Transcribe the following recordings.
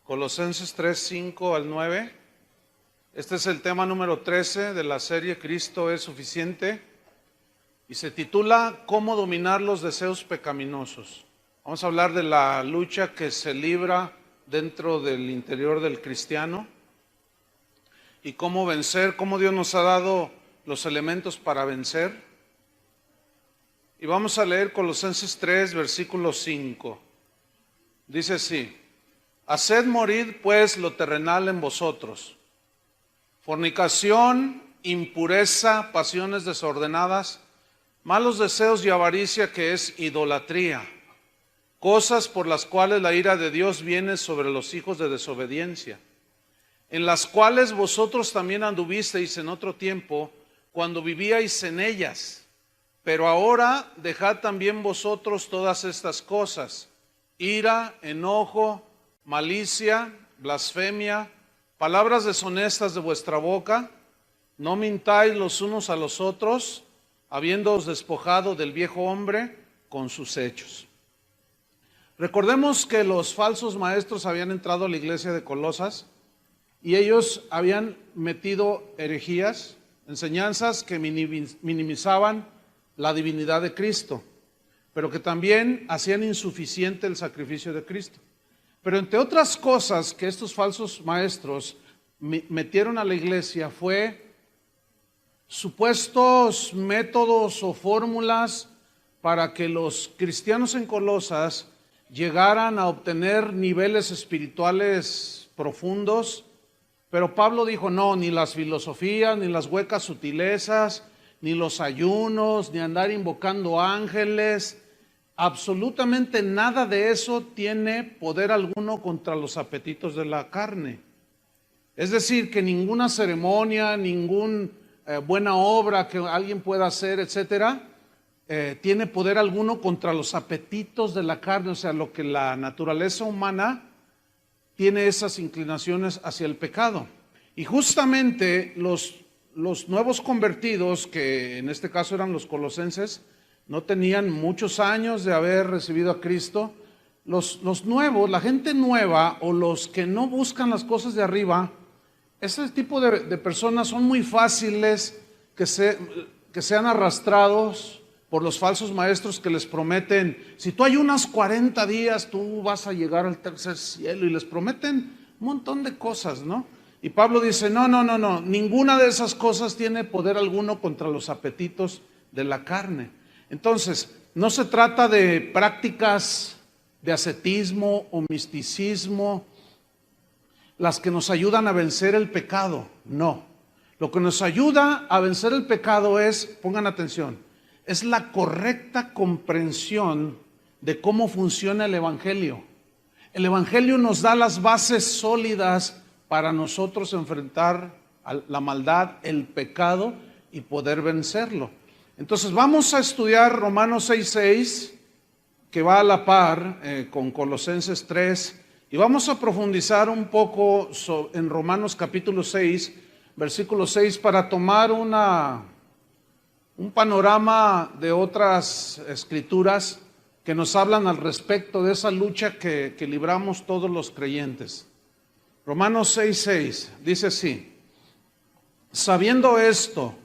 Colosenses 3, 5 al 9. Este es el tema número 13 de la serie Cristo es suficiente y se titula ¿Cómo dominar los deseos pecaminosos? Vamos a hablar de la lucha que se libra dentro del interior del cristiano y cómo vencer, cómo Dios nos ha dado los elementos para vencer. Y vamos a leer Colosenses 3, versículo 5. Dice así: haced morir pues lo terrenal en vosotros: fornicación, impureza, pasiones desordenadas, malos deseos y avaricia, que es idolatría, cosas por las cuales la ira de Dios viene sobre los hijos de desobediencia, en las cuales vosotros también anduvisteis en otro tiempo, cuando vivíais en ellas. Pero ahora dejad también vosotros todas estas cosas: ira, enojo, malicia, blasfemia, palabras deshonestas de vuestra boca. No mintáis los unos a los otros, habiéndoos despojado del viejo hombre con sus hechos. Recordemos que los falsos maestros habían entrado a la iglesia de Colosas y ellos habían metido herejías, enseñanzas que minimizaban la divinidad de Cristo, pero que también hacían insuficiente el sacrificio de Cristo. Pero entre otras cosas que estos falsos maestros metieron a la iglesia fue supuestos métodos o fórmulas para que los cristianos en Colosas llegaran a obtener niveles espirituales profundos. Pero Pablo dijo: no, ni las filosofías, ni las huecas sutilezas, ni los ayunos, ni andar invocando ángeles, absolutamente nada de eso tiene poder alguno contra los apetitos de la carne. Es decir, que ninguna ceremonia, ninguna buena obra que alguien pueda hacer, etcétera, tiene poder alguno contra los apetitos de la carne. O sea, lo que la naturaleza humana tiene, esas inclinaciones hacia el pecado. Y justamente los nuevos convertidos, que en este caso eran los colosenses, no tenían muchos años de haber recibido a Cristo. Los nuevos, la gente nueva, o los que no buscan las cosas de arriba, ese tipo de personas son muy fáciles que sean arrastrados por los falsos maestros que les prometen: si tú ayunas 40 días, tú vas a llegar al tercer cielo, y les prometen un montón de cosas, ¿no? Y Pablo dice: no, ninguna de esas cosas tiene poder alguno contra los apetitos de la carne. Entonces, no se trata de prácticas de ascetismo o misticismo las que nos ayudan a vencer el pecado, no. Lo que nos ayuda a vencer el pecado es, pongan atención, es la correcta comprensión de cómo funciona el Evangelio. El Evangelio nos da las bases sólidas para nosotros enfrentar la maldad, el pecado, y poder vencerlo. Entonces vamos a estudiar Romanos 6:6, que va a la par con Colosenses 3, y vamos a profundizar un poco en Romanos capítulo 6, versículo 6, para tomar un panorama de otras escrituras que nos hablan al respecto de esa lucha que libramos todos los creyentes. Romanos 6:6 dice así: sabiendo esto,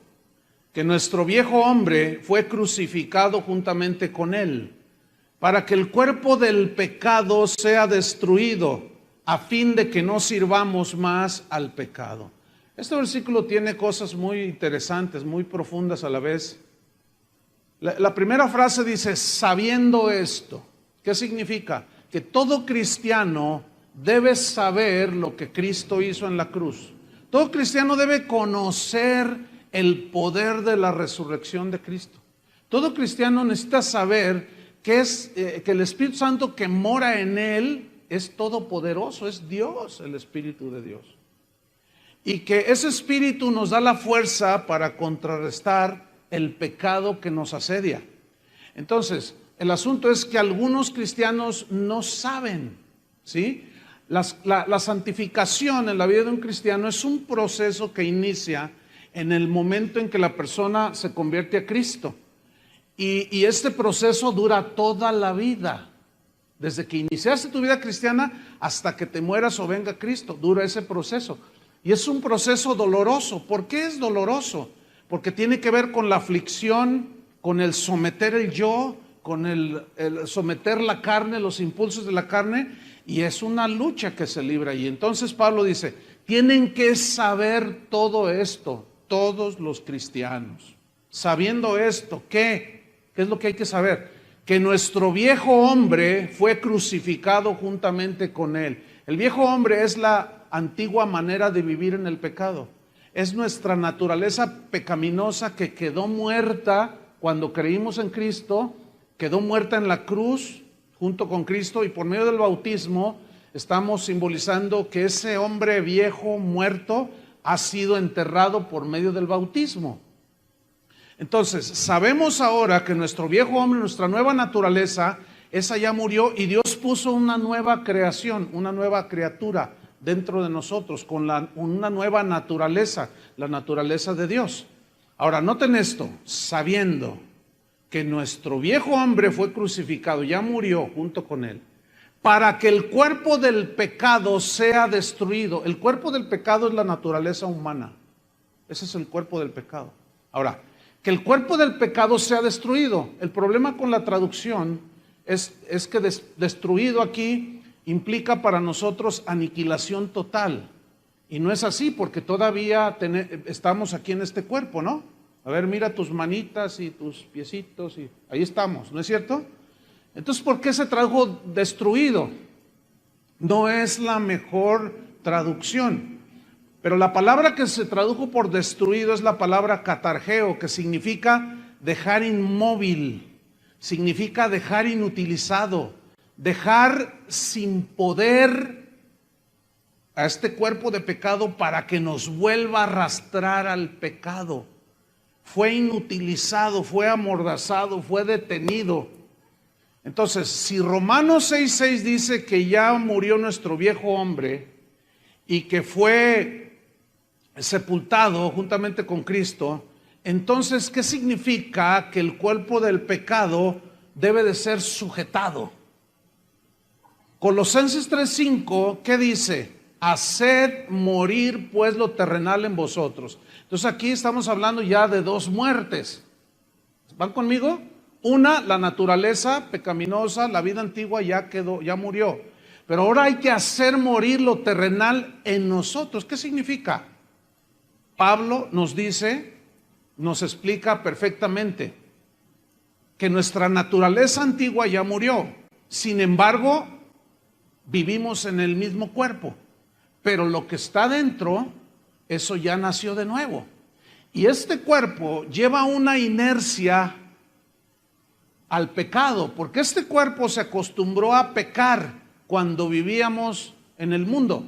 que nuestro viejo hombre fue crucificado juntamente con él, para que el cuerpo del pecado sea destruido, a fin de que no sirvamos más al pecado. Este versículo tiene cosas muy interesantes, muy profundas a la vez. La primera frase dice: sabiendo esto. ¿Qué significa? Que todo cristiano debe saber lo que Cristo hizo en la cruz. Todo cristiano debe conocer el poder de la resurrección de Cristo. Todo cristiano necesita saber que el Espíritu Santo que mora en él es todopoderoso, es Dios, el Espíritu de Dios. Y que ese Espíritu nos da la fuerza para contrarrestar el pecado que nos asedia. Entonces, el asunto es que algunos cristianos no saben, ¿sí? La santificación en la vida de un cristiano es un proceso que inicia en el momento en que la persona se convierte a Cristo. Y este proceso dura toda la vida. Desde que iniciaste tu vida cristiana hasta que te mueras o venga Cristo, dura ese proceso. Y es un proceso doloroso. ¿Por qué es doloroso? Porque tiene que ver con la aflicción, con el someter el yo, con el someter la carne, los impulsos de la carne, y es una lucha que se libra. Y entonces Pablo dice, tienen que saber todo esto, todos los cristianos. Sabiendo esto, ¿qué? ¿Qué es lo que hay que saber? Que nuestro viejo hombre fue crucificado juntamente con él. El viejo hombre es la antigua manera de vivir en el pecado. Es nuestra naturaleza pecaminosa que quedó muerta cuando creímos en Cristo, quedó muerta en la cruz junto con Cristo, y por medio del bautismo estamos simbolizando que ese hombre viejo muerto ha sido enterrado por medio del bautismo. Entonces, sabemos ahora que nuestro viejo hombre, nuestra nueva naturaleza, esa ya murió, y Dios puso una nueva creación, una nueva criatura dentro de nosotros, con una nueva naturaleza, la naturaleza de Dios. Ahora, noten esto, sabiendo que nuestro viejo hombre fue crucificado, ya murió junto con él, para que el cuerpo del pecado sea destruido. El cuerpo del pecado es la naturaleza humana. Ese es el cuerpo del pecado. Ahora, que el cuerpo del pecado sea destruido. El problema con la traducción es que destruido aquí implica para nosotros aniquilación total. Y no es así, porque todavía estamos aquí en este cuerpo, ¿no? A ver, mira tus manitas y tus piecitos, y ahí estamos, ¿no es cierto? Entonces, ¿por qué se tradujo destruido? No es la mejor traducción. Pero la palabra que se tradujo por destruido es la palabra katargeo, que significa dejar inmóvil, significa dejar inutilizado, dejar sin poder a este cuerpo de pecado para que nos vuelva a arrastrar al pecado. Fue inutilizado, fue amordazado, fue detenido. Entonces, si Romanos 6:6 dice que ya murió nuestro viejo hombre y que fue sepultado juntamente con Cristo, entonces, ¿qué significa que el cuerpo del pecado debe de ser sujetado? Colosenses 3:5, ¿qué dice? Haced morir pues lo terrenal en vosotros. Entonces aquí estamos hablando ya de dos muertes. ¿Van conmigo? Una, la naturaleza pecaminosa, la vida antigua ya quedó, ya murió. Pero ahora hay que hacer morir lo terrenal en nosotros. ¿Qué significa? Pablo nos dice, nos explica perfectamente que nuestra naturaleza antigua ya murió. Sin embargo, vivimos en el mismo cuerpo. Pero lo que está dentro, eso ya nació de nuevo. Y este cuerpo lleva una inercia al pecado, porque este cuerpo se acostumbró a pecar cuando vivíamos en el mundo.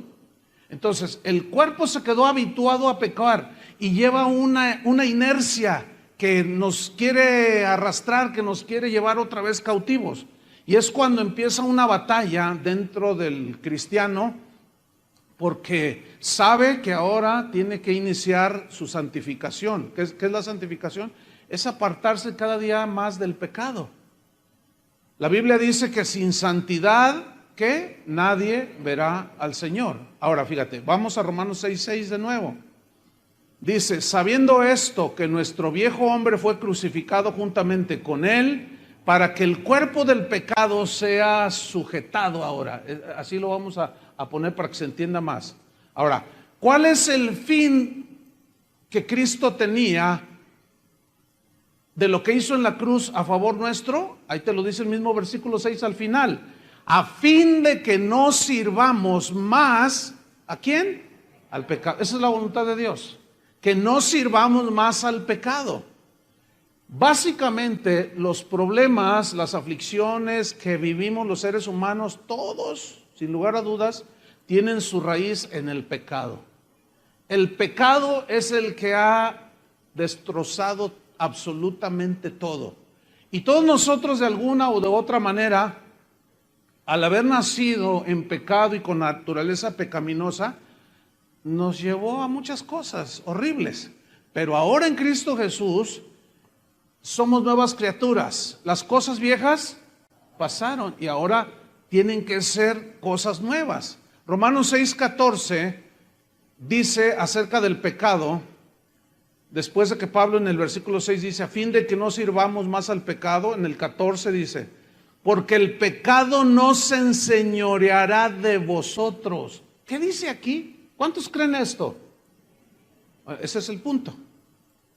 Entonces, el cuerpo se quedó habituado a pecar y lleva una inercia que nos quiere arrastrar, que nos quiere llevar otra vez cautivos. Y es cuando empieza una batalla dentro del cristiano, porque sabe que ahora tiene que iniciar su santificación. ¿Qué es la santificación? Es apartarse cada día más del pecado. La Biblia dice que sin santidad, ¿qué? Nadie verá al Señor. Ahora, fíjate, vamos a Romanos 6:6 de nuevo. Dice, sabiendo esto, que nuestro viejo hombre fue crucificado juntamente con él, para que el cuerpo del pecado sea sujetado ahora. Así lo vamos a poner para que se entienda más. Ahora, ¿cuál es el fin que Cristo tenía de lo que hizo en la cruz a favor nuestro? Ahí te lo dice el mismo versículo 6 al final. A fin de que no sirvamos más, ¿a quién? Al pecado. Esa es la voluntad de Dios. Que no sirvamos más al pecado. Básicamente, los problemas, las aflicciones que vivimos los seres humanos, todos, sin lugar a dudas, tienen su raíz en el pecado. El pecado es el que ha destrozado absolutamente todo. Y todos nosotros, de alguna o de otra manera, al haber nacido en pecado y con naturaleza pecaminosa, nos llevó a muchas cosas horribles. Pero ahora en Cristo Jesús somos nuevas criaturas. Las cosas viejas pasaron y ahora tienen que ser cosas nuevas. Romanos 6:14 dice acerca del pecado, después de que Pablo en el versículo 6 dice, a fin de que no sirvamos más al pecado, en el 14 dice, porque el pecado no se enseñoreará de vosotros. ¿Qué dice aquí? ¿Cuántos creen esto? Ese es el punto.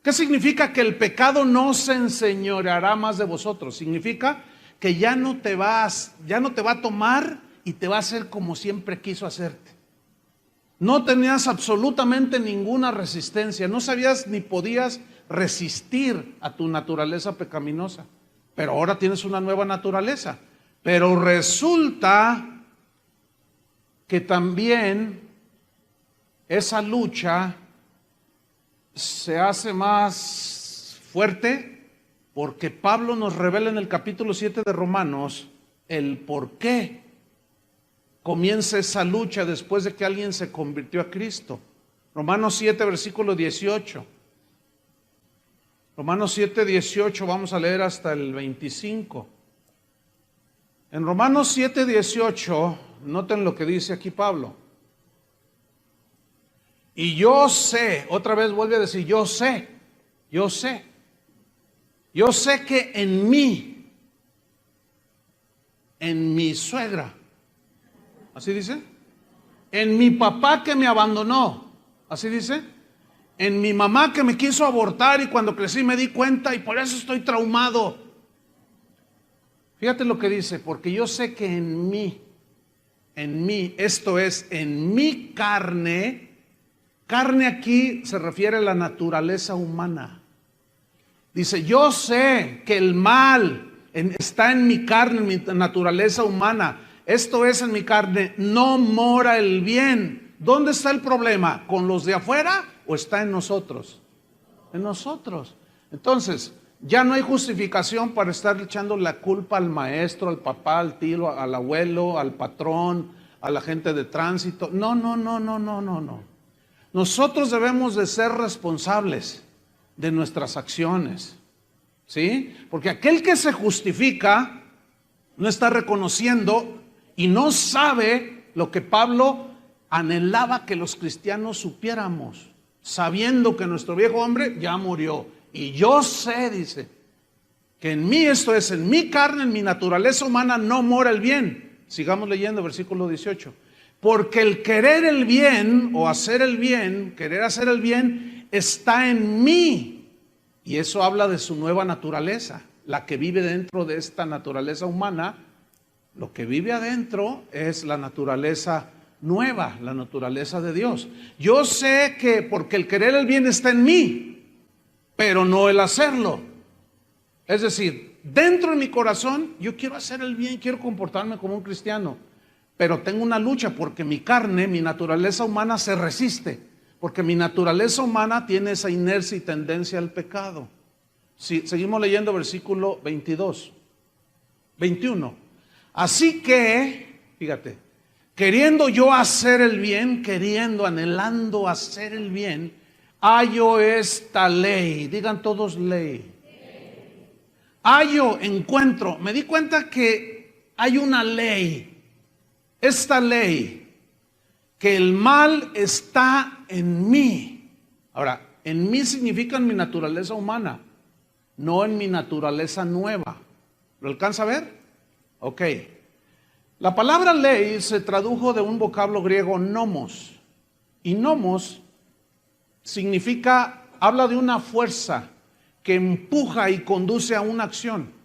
¿Qué significa que el pecado no se enseñoreará más de vosotros? Significa que ya no te va a tomar y te va a hacer como siempre quiso hacerte. No tenías absolutamente ninguna resistencia, no sabías ni podías resistir a tu naturaleza pecaminosa, pero ahora tienes una nueva naturaleza. Pero resulta que también esa lucha se hace más fuerte porque Pablo nos revela en el capítulo 7 de Romanos el por qué comienza esa lucha después de que alguien se convirtió a Cristo. Romanos 7, versículo 18. Romanos 7, 18, vamos a leer hasta el 25. En Romanos 7, 18, noten lo que dice aquí Pablo. Y yo sé, otra vez vuelve a decir, yo sé que en mi suegra, ¿así dice? En mi papá que me abandonó, ¿así dice? En mi mamá que me quiso abortar y cuando crecí me di cuenta y por eso estoy traumado. Fíjate lo que dice, porque yo sé que en mí, esto es, en mi carne aquí se refiere a la naturaleza humana. Dice, yo sé que el mal está en mi carne, en mi naturaleza humana. Esto es, en mi carne no mora el bien. ¿Dónde está el problema? ¿Con los de afuera o está en nosotros? En nosotros. Entonces, ya no hay justificación para estar echando la culpa al maestro, al papá, al tío, al abuelo, al patrón, a la gente de tránsito. No. Nosotros debemos de ser responsables de nuestras acciones, ¿sí? Porque aquel que se justifica no está reconociendo y no sabe lo que Pablo anhelaba que los cristianos supiéramos, sabiendo que nuestro viejo hombre ya murió. Y yo sé, dice, que en mí, esto es, en mi carne, en mi naturaleza humana no mora el bien. Sigamos leyendo versículo 18. Porque el querer el bien o hacer el bien, querer hacer el bien, está en mí. Y eso habla de su nueva naturaleza, la que vive dentro de esta naturaleza humana. Lo que vive adentro es la naturaleza nueva, la naturaleza de Dios. Yo sé que porque el querer el bien está en mí, pero no el hacerlo. Es decir, dentro de mi corazón yo quiero hacer el bien, quiero comportarme como un cristiano, pero tengo una lucha porque mi carne, mi naturaleza humana se resiste, porque mi naturaleza humana tiene esa inercia y tendencia al pecado. Sí, seguimos leyendo versículo 21. Así que, fíjate, queriendo yo hacer el bien, anhelando hacer el bien, hallo esta ley. Digan todos ley. Encuentro, me di cuenta que hay una ley. Esta ley, que el mal está en mí. Ahora, en mí significa en mi naturaleza humana, no en mi naturaleza nueva. ¿Lo alcanza a ver? Ok. La palabra ley se tradujo de un vocablo griego nomos. Y nomos significa, habla de una fuerza que empuja y conduce a una acción.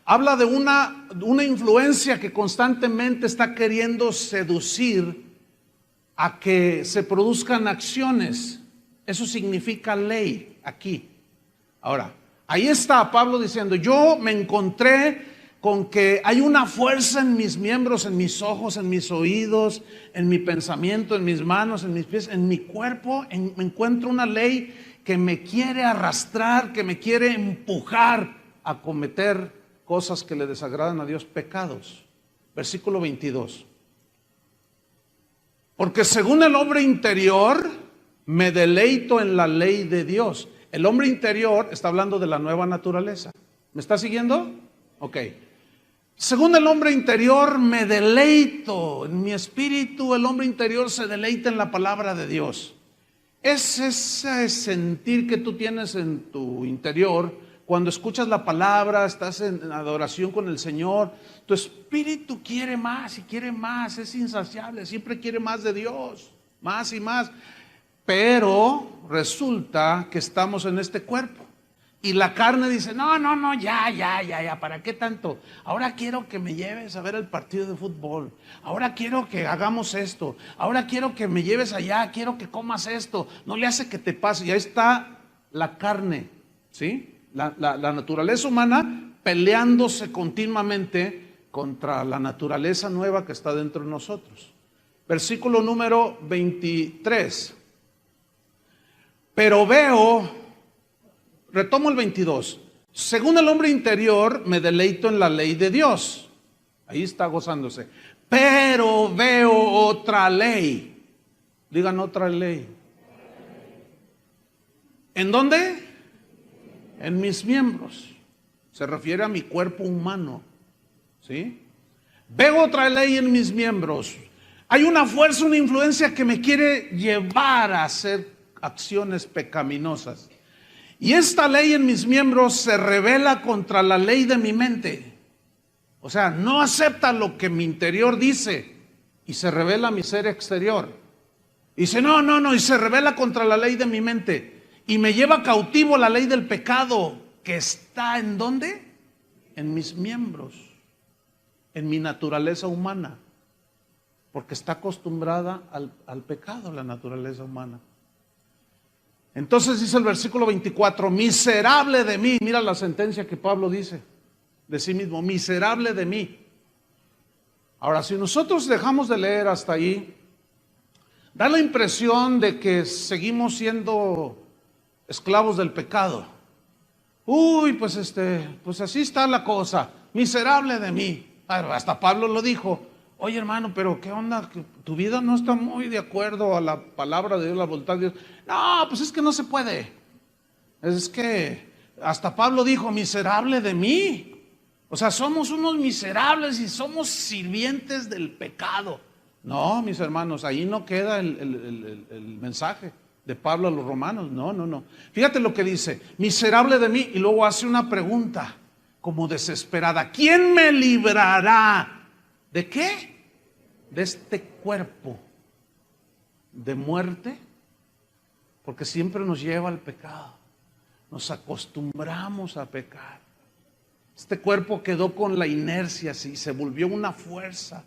Habla de una influencia que constantemente está queriendo seducir a que se produzcan acciones. Eso significa ley aquí. Ahora, ahí está Pablo diciendo, yo me encontré con que hay una fuerza en mis miembros, en mis ojos, en mis oídos, en mi pensamiento, en mis manos, en mis pies, en mi cuerpo. Me encuentro una ley que me quiere arrastrar, que me quiere empujar a cometer cosas que le desagradan a Dios, pecados. Versículo 22. Porque según el hombre interior, me deleito en la ley de Dios. El hombre interior está hablando de la nueva naturaleza. ¿Me está siguiendo? Ok. Según el hombre interior me deleito, en mi espíritu el hombre interior se deleita en la palabra de Dios. Es ese sentir que tú tienes en tu interior cuando escuchas la palabra, estás en adoración con el Señor. Tu espíritu quiere más y quiere más, es insaciable, siempre quiere más de Dios, más y más. Pero resulta que estamos en este cuerpo. Y la carne dice, no, ya, ¿para qué tanto? Ahora quiero que me lleves a ver el partido de fútbol. Ahora quiero que hagamos esto. Ahora quiero que me lleves allá, quiero que comas esto. No le hace que te pase. Y ahí está la carne, ¿sí? La naturaleza humana peleándose continuamente contra la naturaleza nueva que está dentro de nosotros. Versículo número 23. Pero veo... Retomo el 22. Según el hombre interior, me deleito en la ley de Dios. Ahí está gozándose. Pero veo otra ley. Digan otra ley. ¿En dónde? En mis miembros. Se refiere a mi cuerpo humano. ¿Sí? Veo otra ley en mis miembros. Hay una fuerza, una influencia que me quiere llevar a hacer acciones pecaminosas. Y esta ley en mis miembros se rebela contra la ley de mi mente. O sea, no acepta lo que mi interior dice y se rebela mi ser exterior. Dice, no, y se rebela contra la ley de mi mente. Y me lleva cautivo la ley del pecado que está ¿en dónde? En mis miembros, en mi naturaleza humana. Porque está acostumbrada al pecado, la naturaleza humana. Entonces dice el versículo 24, miserable de mí. Mira la sentencia que Pablo dice de sí mismo, miserable de mí. Ahora, si nosotros dejamos de leer hasta ahí, da la impresión de que seguimos siendo esclavos del pecado. Uy, pues así está la cosa, miserable de mí. Hasta Pablo lo dijo. Oye, hermano, pero ¿qué onda? Tu vida no está muy de acuerdo a la palabra de Dios, la voluntad de Dios. No, pues es que no se puede. Es que hasta Pablo dijo, miserable de mí. O sea, somos unos miserables y somos sirvientes del pecado. No, mis hermanos, ahí no queda el mensaje de Pablo a los romanos. No. Fíjate lo que dice, miserable de mí. Y luego hace una pregunta como desesperada. ¿Quién me librará? ¿De qué? De este cuerpo de muerte, porque siempre nos lleva al pecado. Nos acostumbramos a pecar. Este cuerpo quedó con la inercia, así, se volvió una fuerza.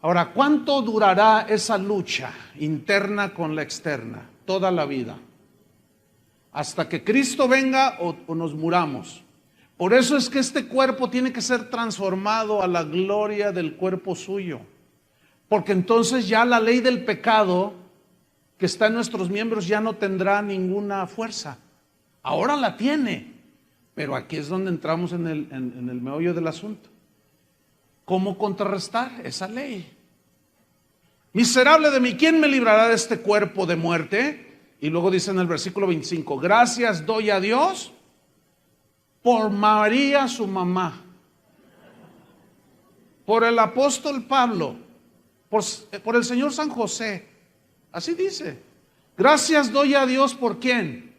Ahora, ¿cuánto durará esa lucha interna con la externa? Toda la vida. Hasta que Cristo venga o nos muramos. Por eso es que este cuerpo tiene que ser transformado a la gloria del cuerpo suyo. Porque entonces ya la ley del pecado que está en nuestros miembros ya no tendrá ninguna fuerza. Ahora la tiene, pero aquí es donde entramos en el meollo del asunto. ¿Cómo contrarrestar esa ley? Miserable de mí, ¿quién me librará de este cuerpo de muerte? Y luego dice en el versículo 25, gracias doy a Dios por María su mamá, por el apóstol Pablo, por el Señor San José. Así dice. Gracias doy a Dios por ¿quién?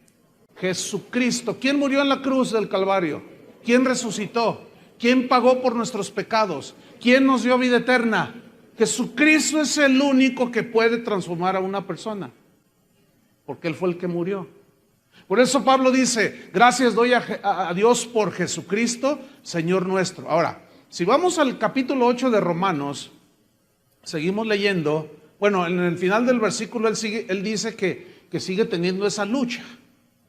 Jesucristo. ¿Quién murió en la cruz del Calvario? ¿Quién resucitó? ¿Quién pagó por nuestros pecados? ¿Quién nos dio vida eterna? Jesucristo es el único que puede transformar a una persona, porque Él fue el que murió. Por eso Pablo dice, gracias doy a Dios por Jesucristo, Señor nuestro. Ahora, si vamos al capítulo 8 de Romanos, seguimos leyendo. Bueno, en el final del versículo él dice que sigue teniendo esa lucha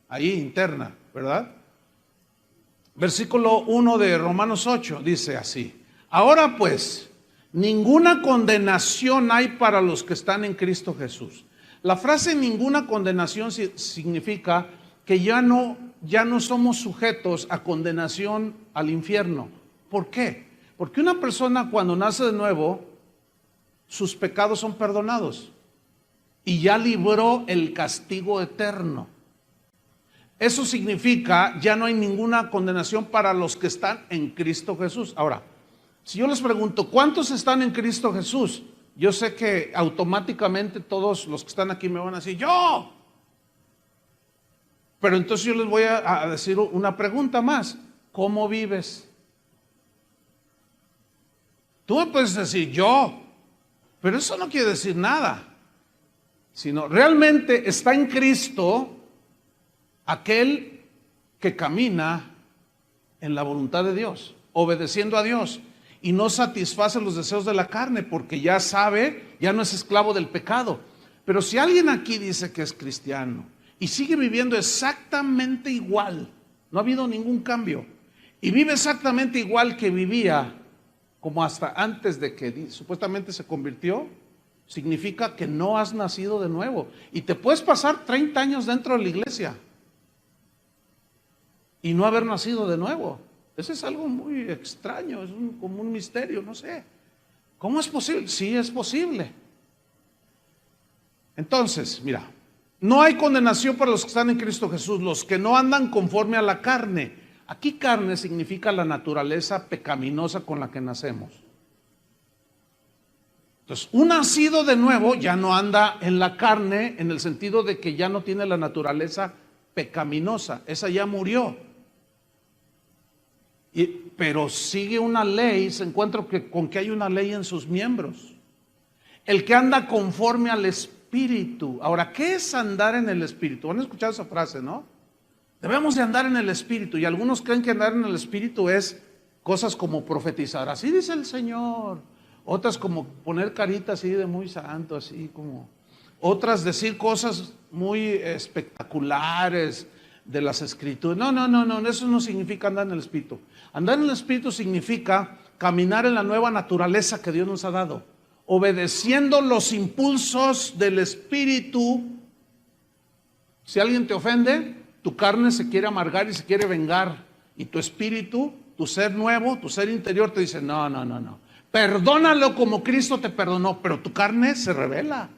ahí interna, ¿verdad? Versículo 1 de Romanos 8 dice así, ahora pues, ninguna condenación hay para los que están en Cristo Jesús. La frase ninguna condenación significa que ya no somos sujetos a condenación al infierno. ¿Por qué? Porque una persona cuando nace de nuevo, sus pecados son perdonados y ya libró el castigo eterno. Eso significa, ya no hay ninguna condenación para los que están en Cristo Jesús. Ahora, si yo les pregunto, ¿cuántos están en Cristo Jesús? Yo sé que automáticamente todos los que están aquí me van a decir, yo. Pero entonces yo les voy a decir una pregunta más. ¿Cómo vives? Tú me puedes decir yo, pero eso no quiere decir nada. Sino realmente está en Cristo aquel que camina en la voluntad de Dios, obedeciendo a Dios, y no satisface los deseos de la carne, porque ya sabe, ya no es esclavo del pecado. Pero si alguien aquí dice que es cristiano y sigue viviendo exactamente igual, no ha habido ningún cambio, y vive exactamente igual que vivía como hasta antes de que supuestamente se convirtió, significa que no has nacido de nuevo. Y te puedes pasar 30 años dentro de la iglesia y no haber nacido de nuevo. Eso es algo muy extraño, es como un misterio, no sé. ¿Cómo es posible? Sí, es posible. Entonces, mira, no hay condenación para los que están en Cristo Jesús, los que no andan conforme a la carne. Aquí carne significa la naturaleza pecaminosa con la que nacemos. Entonces, un nacido de nuevo ya no anda en la carne en el sentido de que ya no tiene la naturaleza pecaminosa, esa ya murió. Pero sigue una ley, se encuentra con que hay una ley en sus miembros. El que anda conforme al Espíritu. Ahora, ¿qué es andar en el Espíritu? ¿Han escuchado esa frase, no? Debemos de andar en el Espíritu. Y algunos creen que andar en el Espíritu es cosas como profetizar. Así dice el Señor. Otras como poner carita así de muy santo, así como. Otras decir cosas muy espectaculares de las Escrituras. No, eso no significa andar en el Espíritu. Andar en el Espíritu significa caminar en la nueva naturaleza que Dios nos ha dado, obedeciendo los impulsos del Espíritu. Si alguien te ofende, tu carne se quiere amargar y se quiere vengar, y tu espíritu, tu ser nuevo, tu ser interior te dice, no, perdónalo como Cristo te perdonó, pero tu carne se rebela.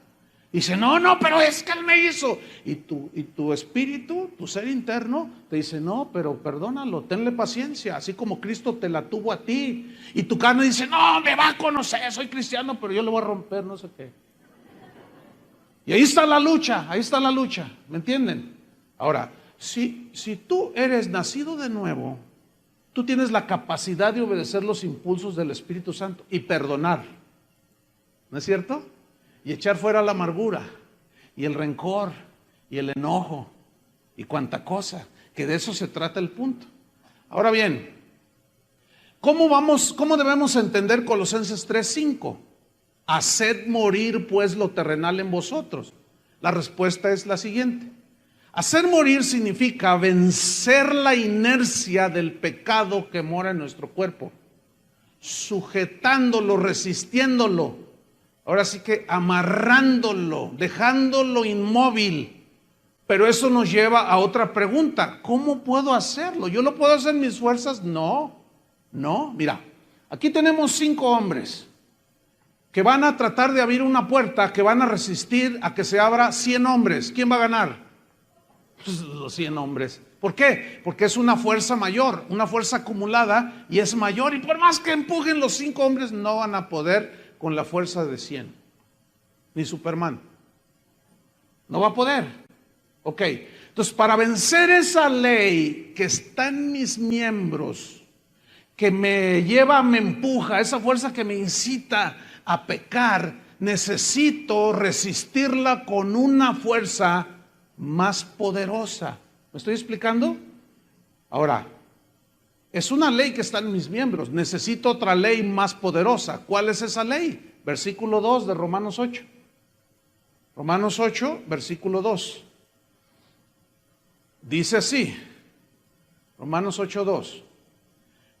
Dice, no, pero es que Él me hizo. Y tu espíritu, tu ser interno, te dice, no, pero perdónalo, tenle paciencia, así como Cristo te la tuvo a ti. Y tu carne dice, no, me va a conocer, soy cristiano, pero yo le voy a romper no sé qué. Y ahí está la lucha, ¿me entienden? Ahora, si tú eres nacido de nuevo, tú tienes la capacidad de obedecer los impulsos del Espíritu Santo y perdonar, ¿no es cierto? Y echar fuera la amargura y el rencor y el enojo y cuanta cosa, que de eso se trata el punto. Ahora bien, ¿cómo debemos entender Colosenses 3:5? Haced morir pues lo terrenal en vosotros. La respuesta es la siguiente. Hacer morir significa vencer la inercia del pecado que mora en nuestro cuerpo, sujetándolo, resistiéndolo, ahora sí que amarrándolo, dejándolo inmóvil. Pero eso nos lleva a otra pregunta: ¿cómo puedo hacerlo? ¿Yo lo puedo hacer en mis fuerzas? No, mira, aquí tenemos 5 hombres que van a tratar de abrir una puerta, que van a resistir a que se abra 100 hombres. ¿Quién va a ganar? Pues los 100 hombres. ¿Por qué? Porque es una fuerza mayor, una fuerza acumulada, y es mayor, y por más que empujen los 5 hombres, no van a poder con la fuerza de 100. Ni Superman. No va a poder. Ok, entonces para vencer esa ley que está en mis miembros, que me lleva, me empuja, esa fuerza que me incita a pecar, necesito resistirla con una fuerza más poderosa. ¿Me estoy explicando? Ahora, es una ley que está en mis miembros. Necesito otra ley más poderosa. ¿Cuál es esa ley? Versículo 2 de Romanos 8. Romanos 8, versículo 2. Dice así, Romanos 8:2.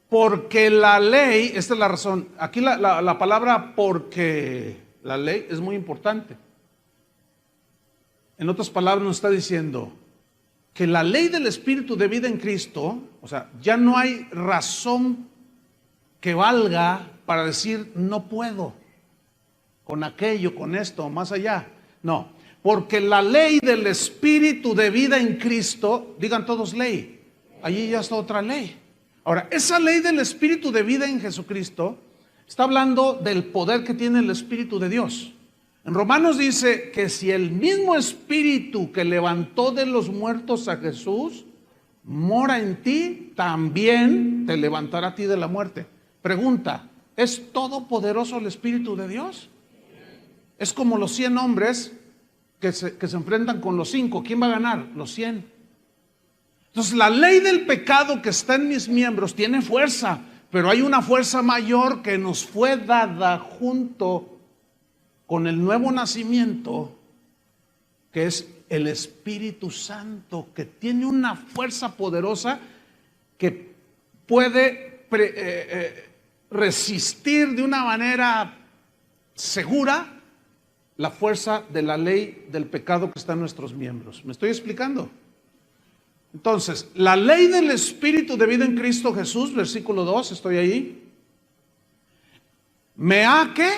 Porque la ley, esta es la razón. Aquí la palabra porque la ley es muy importante. En otras palabras nos está diciendo que la ley del Espíritu de vida en Cristo, o sea, ya no hay razón que valga para decir no puedo con aquello, con esto, más allá. No, Porque la ley del Espíritu de vida en Cristo, digan todos ley, allí ya está otra ley. Ahora, esa ley del Espíritu de vida en Jesucristo está hablando del poder que tiene el Espíritu de Dios. En Romanos dice que si el mismo Espíritu que levantó de los muertos a Jesús mora en ti, también te levantará a ti de la muerte. Pregunta, ¿es todopoderoso el Espíritu de Dios? Es como los 100 hombres que se enfrentan con los 5. ¿Quién va a ganar? Los 100. Entonces la ley del pecado que está en mis miembros tiene fuerza, pero hay una fuerza mayor que nos fue dada junto con el nuevo nacimiento, que es el Espíritu Santo, que tiene una fuerza poderosa que puede resistir de una manera segura la fuerza de la ley del pecado que está en nuestros miembros. ¿Me estoy explicando? Entonces, la ley del Espíritu de vida en Cristo Jesús, versículo 2, estoy ahí. ¿Me ha qué?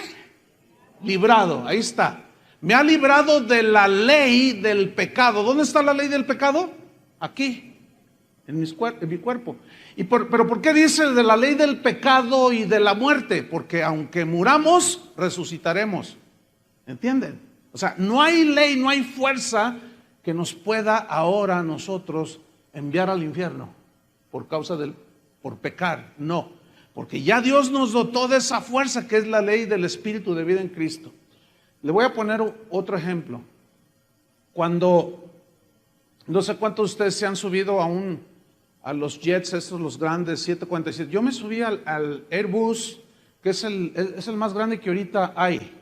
Librado, ahí está. Me ha librado de la ley del pecado. ¿Dónde está la ley del pecado? Aquí, en mi cuerpo. Pero ¿por qué dice de la ley del pecado y de la muerte? Porque aunque muramos, resucitaremos. ¿Entienden? O sea, no hay ley, no hay fuerza que nos pueda ahora a nosotros enviar al infierno por pecar. No, porque ya Dios nos dotó de esa fuerza que es la ley del Espíritu de vida en Cristo. Le voy a poner otro ejemplo. Cuando, no sé cuántos de ustedes se han subido a los jets, estos los grandes, 747. Yo me subí al Airbus, que es el más grande que ahorita hay.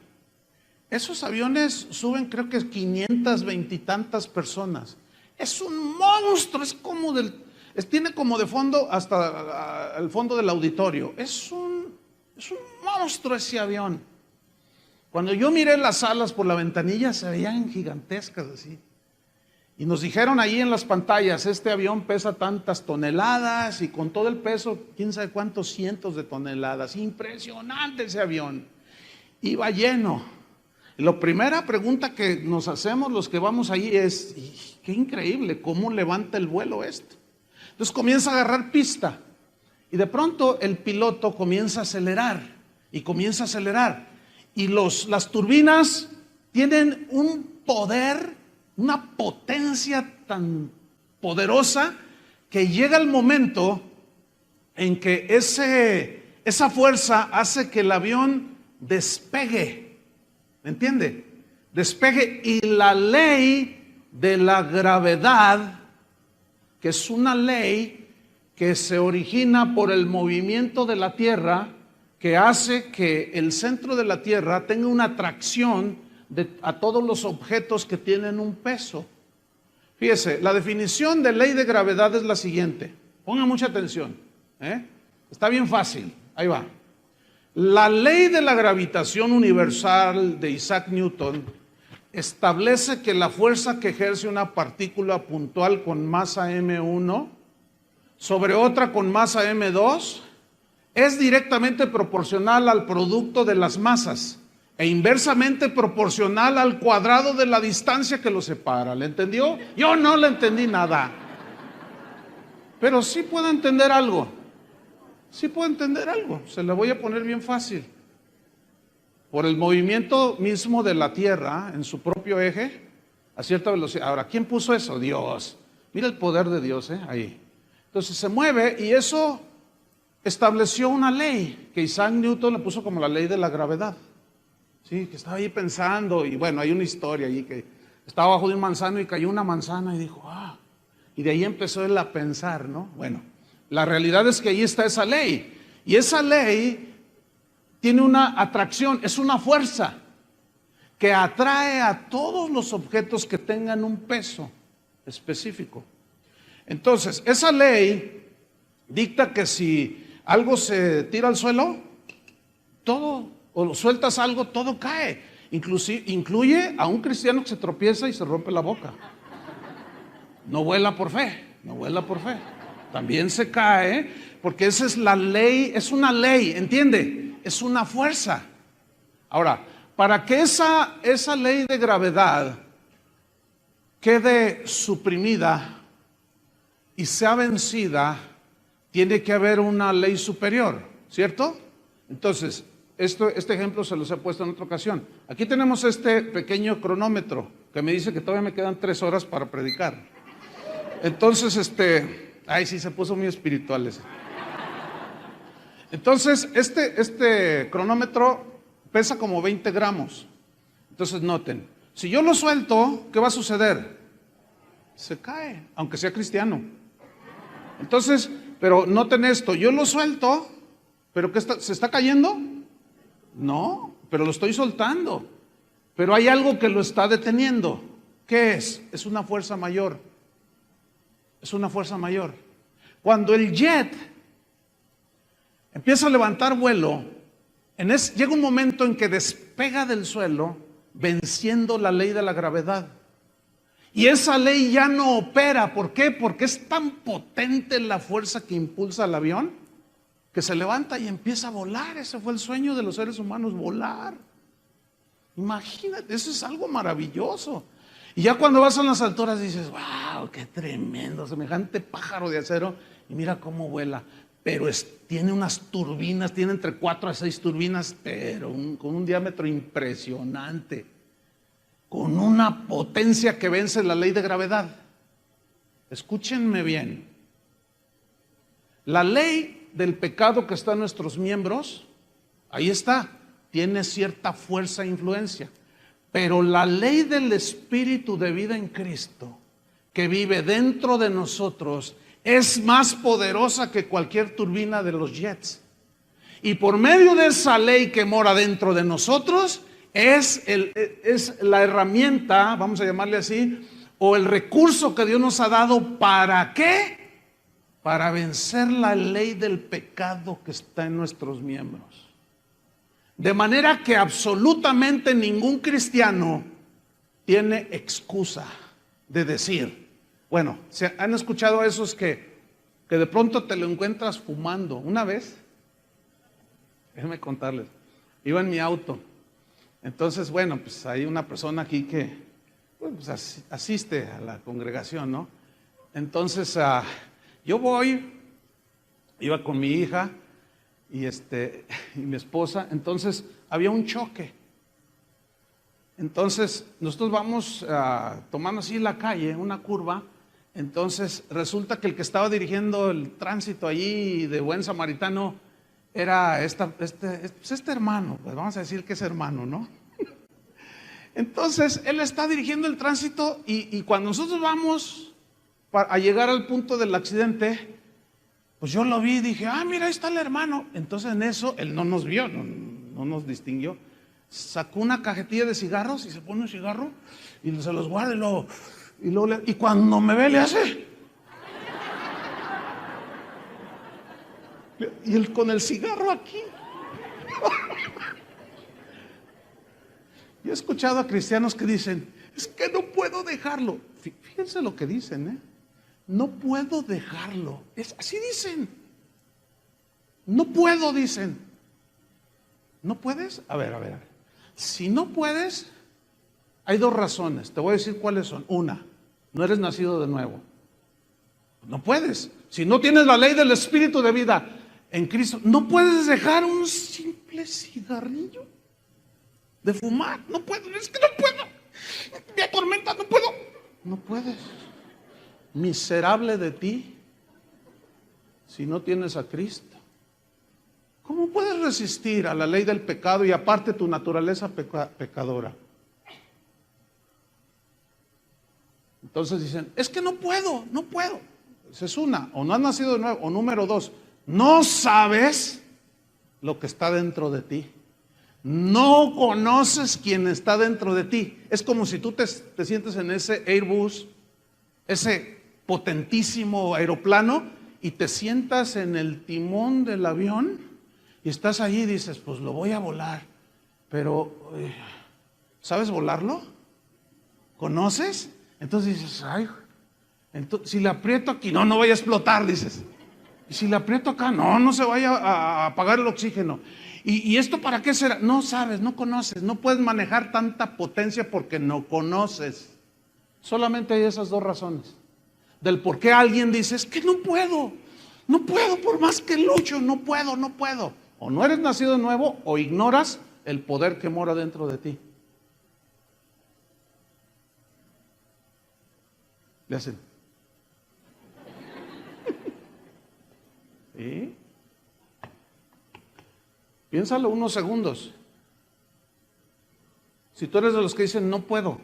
Esos aviones suben creo que 520 y tantas personas. Es un monstruo, es como tiene como de fondo hasta el fondo del auditorio. Es un monstruo ese avión. Cuando yo miré las alas por la ventanilla se veían gigantescas así. Y nos dijeron ahí en las pantallas, este avión pesa tantas toneladas y con todo el peso, quién sabe cuántos cientos de toneladas. Impresionante ese avión. Iba lleno. La primera pregunta que nos hacemos los que vamos allí es, qué increíble, ¿cómo levanta el vuelo esto? Entonces comienza a agarrar pista y de pronto el piloto comienza a acelerar y comienza a acelerar. Y las turbinas tienen un poder, una potencia tan poderosa que llega el momento en que esa fuerza hace que el avión despegue. ¿Me entiende? Despegue. Y la ley de la gravedad, que es una ley que se origina por el movimiento de la Tierra, que hace que el centro de la Tierra tenga una atracción a todos los objetos que tienen un peso. Fíjese, la definición de ley de gravedad es la siguiente. Ponga mucha atención. Está bien fácil. Ahí va. La ley de la gravitación universal de Isaac Newton establece que la fuerza que ejerce una partícula puntual con masa m1 sobre otra con masa m2 es directamente proporcional al producto de las masas e inversamente proporcional al cuadrado de la distancia que los separa. ¿Le entendió? Yo no le entendí nada. Pero sí puedo entender algo. Sí puedo entender algo, se la voy a poner bien fácil. Por el movimiento mismo de la Tierra en su propio eje, a cierta velocidad. Ahora, ¿quién puso eso? Dios. Mira el poder de Dios, ahí. Entonces se mueve y eso estableció una ley que Isaac Newton le puso como la ley de la gravedad. Sí, que estaba ahí pensando y bueno, hay una historia allí que estaba bajo de un manzano y cayó una manzana y dijo, y de ahí empezó él a pensar, ¿no? Bueno. La realidad es que ahí está esa ley. Y esa ley tiene una atracción, es una fuerza que atrae a todos los objetos que tengan un peso específico. Entonces, esa ley dicta que si algo se tira al suelo, todo, o sueltas algo, todo cae. Incluye a un cristiano que se tropieza y se rompe la boca. No vuela por fe, no vuela por fe. También se cae, porque esa es la ley, es una ley, ¿entiende? Es una fuerza. Ahora, para que esa ley de gravedad quede suprimida y sea vencida, tiene que haber una ley superior, ¿cierto? Entonces, este ejemplo se los he puesto en otra ocasión. Aquí tenemos este pequeño cronómetro que me dice que todavía me quedan 3 horas para predicar. Entonces, ay, sí, se puso muy espiritual ese. Entonces, este cronómetro pesa como 20 gramos. Entonces, noten, si yo lo suelto, ¿qué va a suceder? Se cae, aunque sea cristiano. Entonces, pero noten esto, yo lo suelto, pero ¿qué se está cayendo? No, pero lo estoy soltando. Pero hay algo que lo está deteniendo. ¿Qué es? Es una fuerza mayor. Es una fuerza mayor. Cuando el jet empieza a levantar vuelo, llega un momento en que despega del suelo, venciendo la ley de la gravedad. Y esa ley ya no opera. ¿Por qué? Porque es tan potente la fuerza que impulsa al avión que se levanta y empieza a volar. Ese fue el sueño de los seres humanos, volar. Imagínate, eso es algo maravilloso. Y ya cuando vas a las alturas dices, wow, qué tremendo, semejante pájaro de acero. Y mira cómo vuela. Pero tiene unas turbinas, tiene entre 4 a 6 turbinas, pero con un diámetro impresionante, con una potencia que vence la ley de gravedad. Escúchenme bien. La ley del pecado que está en nuestros miembros, ahí está, tiene cierta fuerza e influencia. Pero la ley del Espíritu de vida en Cristo, que vive dentro de nosotros, es más poderosa que cualquier turbina de los jets. Y por medio de esa ley que mora dentro de nosotros, es la herramienta, vamos a llamarle así, o el recurso que Dios nos ha dado. ¿Para qué? Para vencer la ley del pecado que está en nuestros miembros. De manera que absolutamente ningún cristiano tiene excusa de decir, bueno, ¿se han escuchado a esos que de pronto te lo encuentras fumando? Una vez, déjenme contarles, iba en mi auto. Entonces, bueno, pues hay una persona aquí que pues, asiste a la congregación, ¿no? Entonces, yo iba con mi hija y mi esposa. Entonces, había un choque. Entonces, nosotros vamos tomando así la calle, una curva. Entonces, resulta que el que estaba dirigiendo el tránsito allí de buen samaritano era este hermano, pues vamos a decir que es hermano, ¿no? Entonces, él está dirigiendo el tránsito y cuando nosotros vamos a llegar al punto del accidente, pues yo lo vi y dije, mira, ahí está el hermano. Entonces en eso, él no nos vio, no nos distinguió. Sacó una cajetilla de cigarros y se pone un cigarro y se los guarda y cuando me ve le hace. Y él con el cigarro aquí. Yo he escuchado a cristianos que dicen, es que no puedo dejarlo. Fíjense lo que dicen, no puedo dejarlo. Así dicen. No puedo, dicen. ¿No puedes? A ver. Si no puedes, hay 2 razones. Te voy a decir cuáles son. Una, no eres nacido de nuevo. No puedes. Si no tienes la ley del Espíritu de vida en Cristo, no puedes dejar un simple cigarrillo de fumar. No puedo, es que no puedo. Me atormenta, no puedo. No puedes. Miserable de ti si no tienes a Cristo. ¿Cómo puedes resistir a la ley del pecado y aparte tu naturaleza pecadora? Entonces dicen, es que no puedo. Esa es una, o no has nacido de nuevo, o número 2, no sabes lo que está dentro de ti. No conoces quién está dentro de ti. Es como si tú te sientes en ese Airbus, ese potentísimo aeroplano, y te sientas en el timón del avión y estás allí y dices, pues lo voy a volar, pero ¿sabes volarlo? ¿Conoces? Entonces dices, ay, si le aprieto aquí, no vaya a explotar, dices. Y si le aprieto acá, no se vaya a apagar el oxígeno. ¿Y esto para qué será? No sabes, no conoces, no puedes manejar tanta potencia porque no conoces. Solamente hay esas dos razones. Del por qué alguien dice, es que no puedo, por más que lucho, no puedo. O no eres nacido de nuevo o ignoras el poder que mora dentro de ti. Le hacen. ¿Sí? Piénsalo unos segundos. Si tú eres de los que dicen no puedo,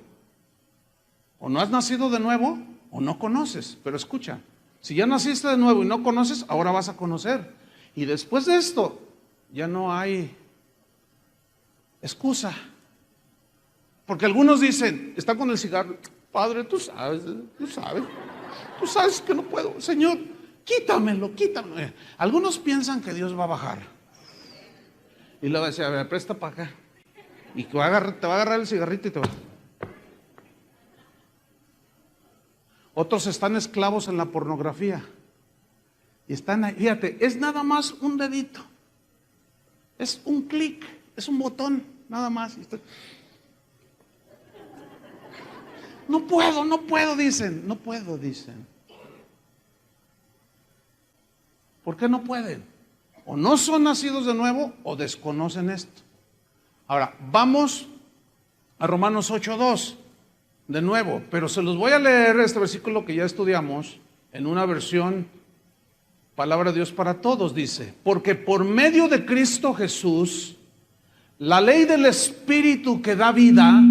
o no has nacido de nuevo, o no conoces. Pero escucha, si ya naciste de nuevo y no conoces, ahora vas a conocer. Y después de esto, ya no hay excusa. Porque algunos dicen, está con el cigarro, Padre, tú sabes que no puedo. Señor, quítamelo. Algunos piensan que Dios va a bajar. Y le va a decir, a ver, presta para acá. Y te va a agarrar el cigarrito y te va. Otros están esclavos en la pornografía. Y están ahí, fíjate, es nada más un dedito. Es un clic, es un botón, nada más. No puedo, dicen. No puedo, dicen. ¿Por qué no pueden? O no son nacidos de nuevo o desconocen esto. Ahora, vamos a Romanos 8:2 de nuevo, pero se los voy a leer este versículo que ya estudiamos en una versión Palabra de Dios para Todos. Dice, porque por medio de Cristo Jesús, la ley del Espíritu que da vida,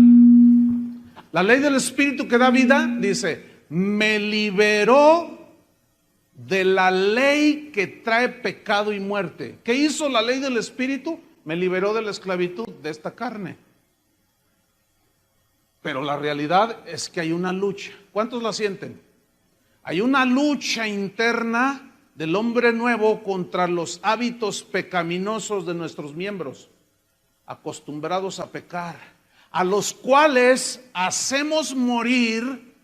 dice, me liberó de la ley que trae pecado y muerte. ¿Qué hizo la ley del Espíritu? Me liberó de la esclavitud de esta carne. Pero la realidad es que hay una lucha. ¿Cuántos la sienten? Hay una lucha interna del hombre nuevo contra los hábitos pecaminosos de nuestros miembros, acostumbrados a pecar, a los cuales hacemos morir,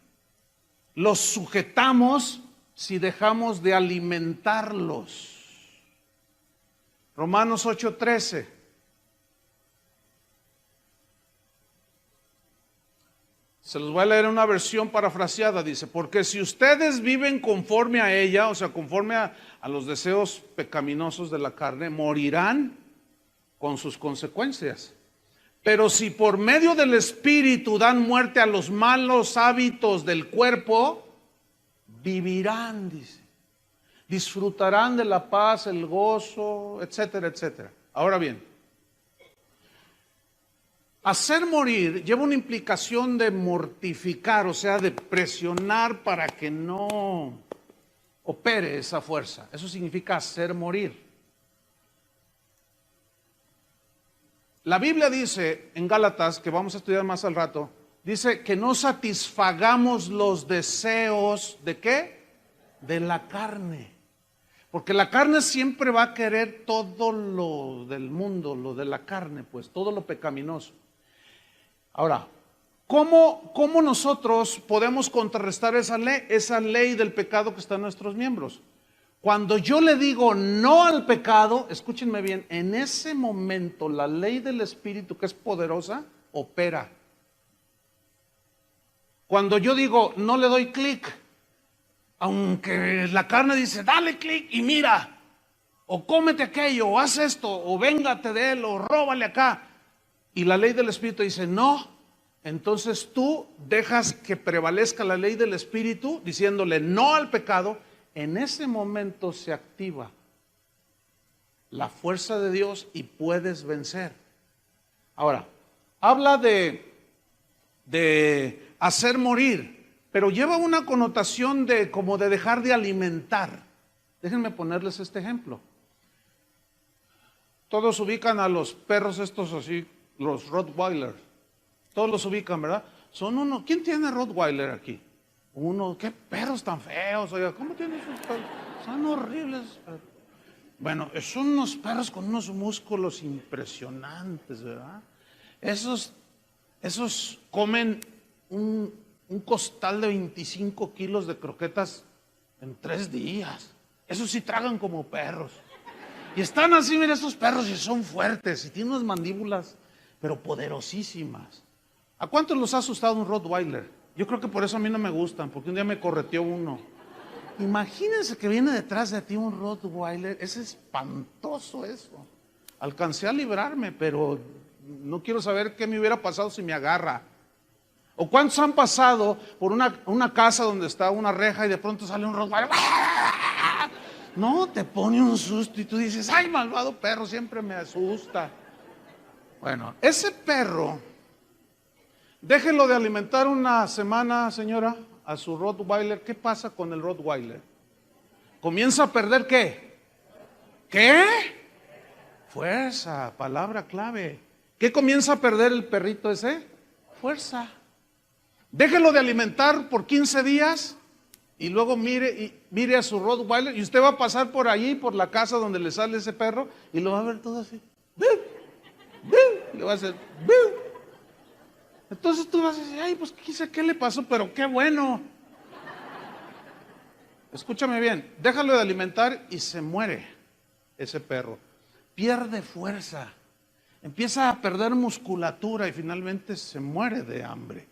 los sujetamos si dejamos de alimentarlos. Romanos 8:13. Se los voy a leer en una versión parafraseada. Dice, porque si ustedes viven conforme a ella, o sea, conforme a los deseos pecaminosos de la carne, morirán con sus consecuencias. Pero si por medio del Espíritu dan muerte a los malos hábitos del cuerpo, vivirán, dice. Disfrutarán de la paz, el gozo, etcétera, etcétera. Ahora bien, hacer morir lleva una implicación de mortificar, o sea, de presionar para que no opere esa fuerza. Eso significa hacer morir. La Biblia dice en Gálatas, que vamos a estudiar más al rato, dice que no satisfagamos los deseos ¿de qué? De la carne. Porque la carne siempre va a querer todo lo del mundo, lo de la carne, pues, todo lo pecaminoso. Ahora, ¿cómo nosotros podemos contrarrestar esa ley del pecado que está en nuestros miembros? Cuando yo le digo no al pecado, escúchenme bien, en ese momento la ley del Espíritu, que es poderosa, opera. Cuando yo digo no le doy clic, aunque la carne dice dale clic y mira, o cómete aquello, o haz esto, o véngate de él, o róbale acá, y la ley del Espíritu dice no, entonces tú dejas que prevalezca la ley del Espíritu diciéndole no al pecado. En ese momento se activa la fuerza de Dios y puedes vencer. Ahora, habla de hacer morir, pero lleva una connotación como de dejar de alimentar. Déjenme ponerles este ejemplo. Todos ubican a los perros estos así, los Rottweiler. Todos los ubican, ¿verdad? Son uno. ¿Quién tiene Rottweiler aquí? Uno. ¿Qué perros tan feos? Oiga, ¿cómo tienen esos perros? Son horribles. Bueno, son unos perros con unos músculos impresionantes, ¿verdad? Esos comen un costal de 25 kilos de croquetas en 3 días. Esos sí tragan como perros. Y están así, mira, esos perros, y son fuertes, y tienen unas mandíbulas, pero poderosísimas. ¿A cuántos los ha asustado un Rottweiler? Yo creo que por eso a mí no me gustan, porque un día me correteó uno. Imagínense que viene detrás de ti un Rottweiler, es espantoso eso. Alcancé a librarme, pero no quiero saber qué me hubiera pasado si me agarra. ¿O cuántos han pasado por una casa donde está una reja y de pronto sale un Rottweiler? No, te pone un susto y tú dices, ay, malvado perro, siempre me asusta. Bueno, ese perro, déjelo de alimentar una semana, señora, a su Rottweiler. ¿Qué pasa con el Rottweiler? Comienza a perder ¿qué? ¿Qué? Fuerza, palabra clave. ¿Qué comienza a perder el perrito ese? Fuerza. Déjelo de alimentar por 15 días y luego mire a su Rottweiler y usted va a pasar por allí, por la casa donde le sale ese perro y lo va a ver todo así. Y le va a hacer. Entonces tú vas a decir, ay, pues qué le pasó, pero qué bueno. Escúchame bien, déjalo de alimentar y se muere ese perro. Pierde fuerza, empieza a perder musculatura y finalmente se muere de hambre.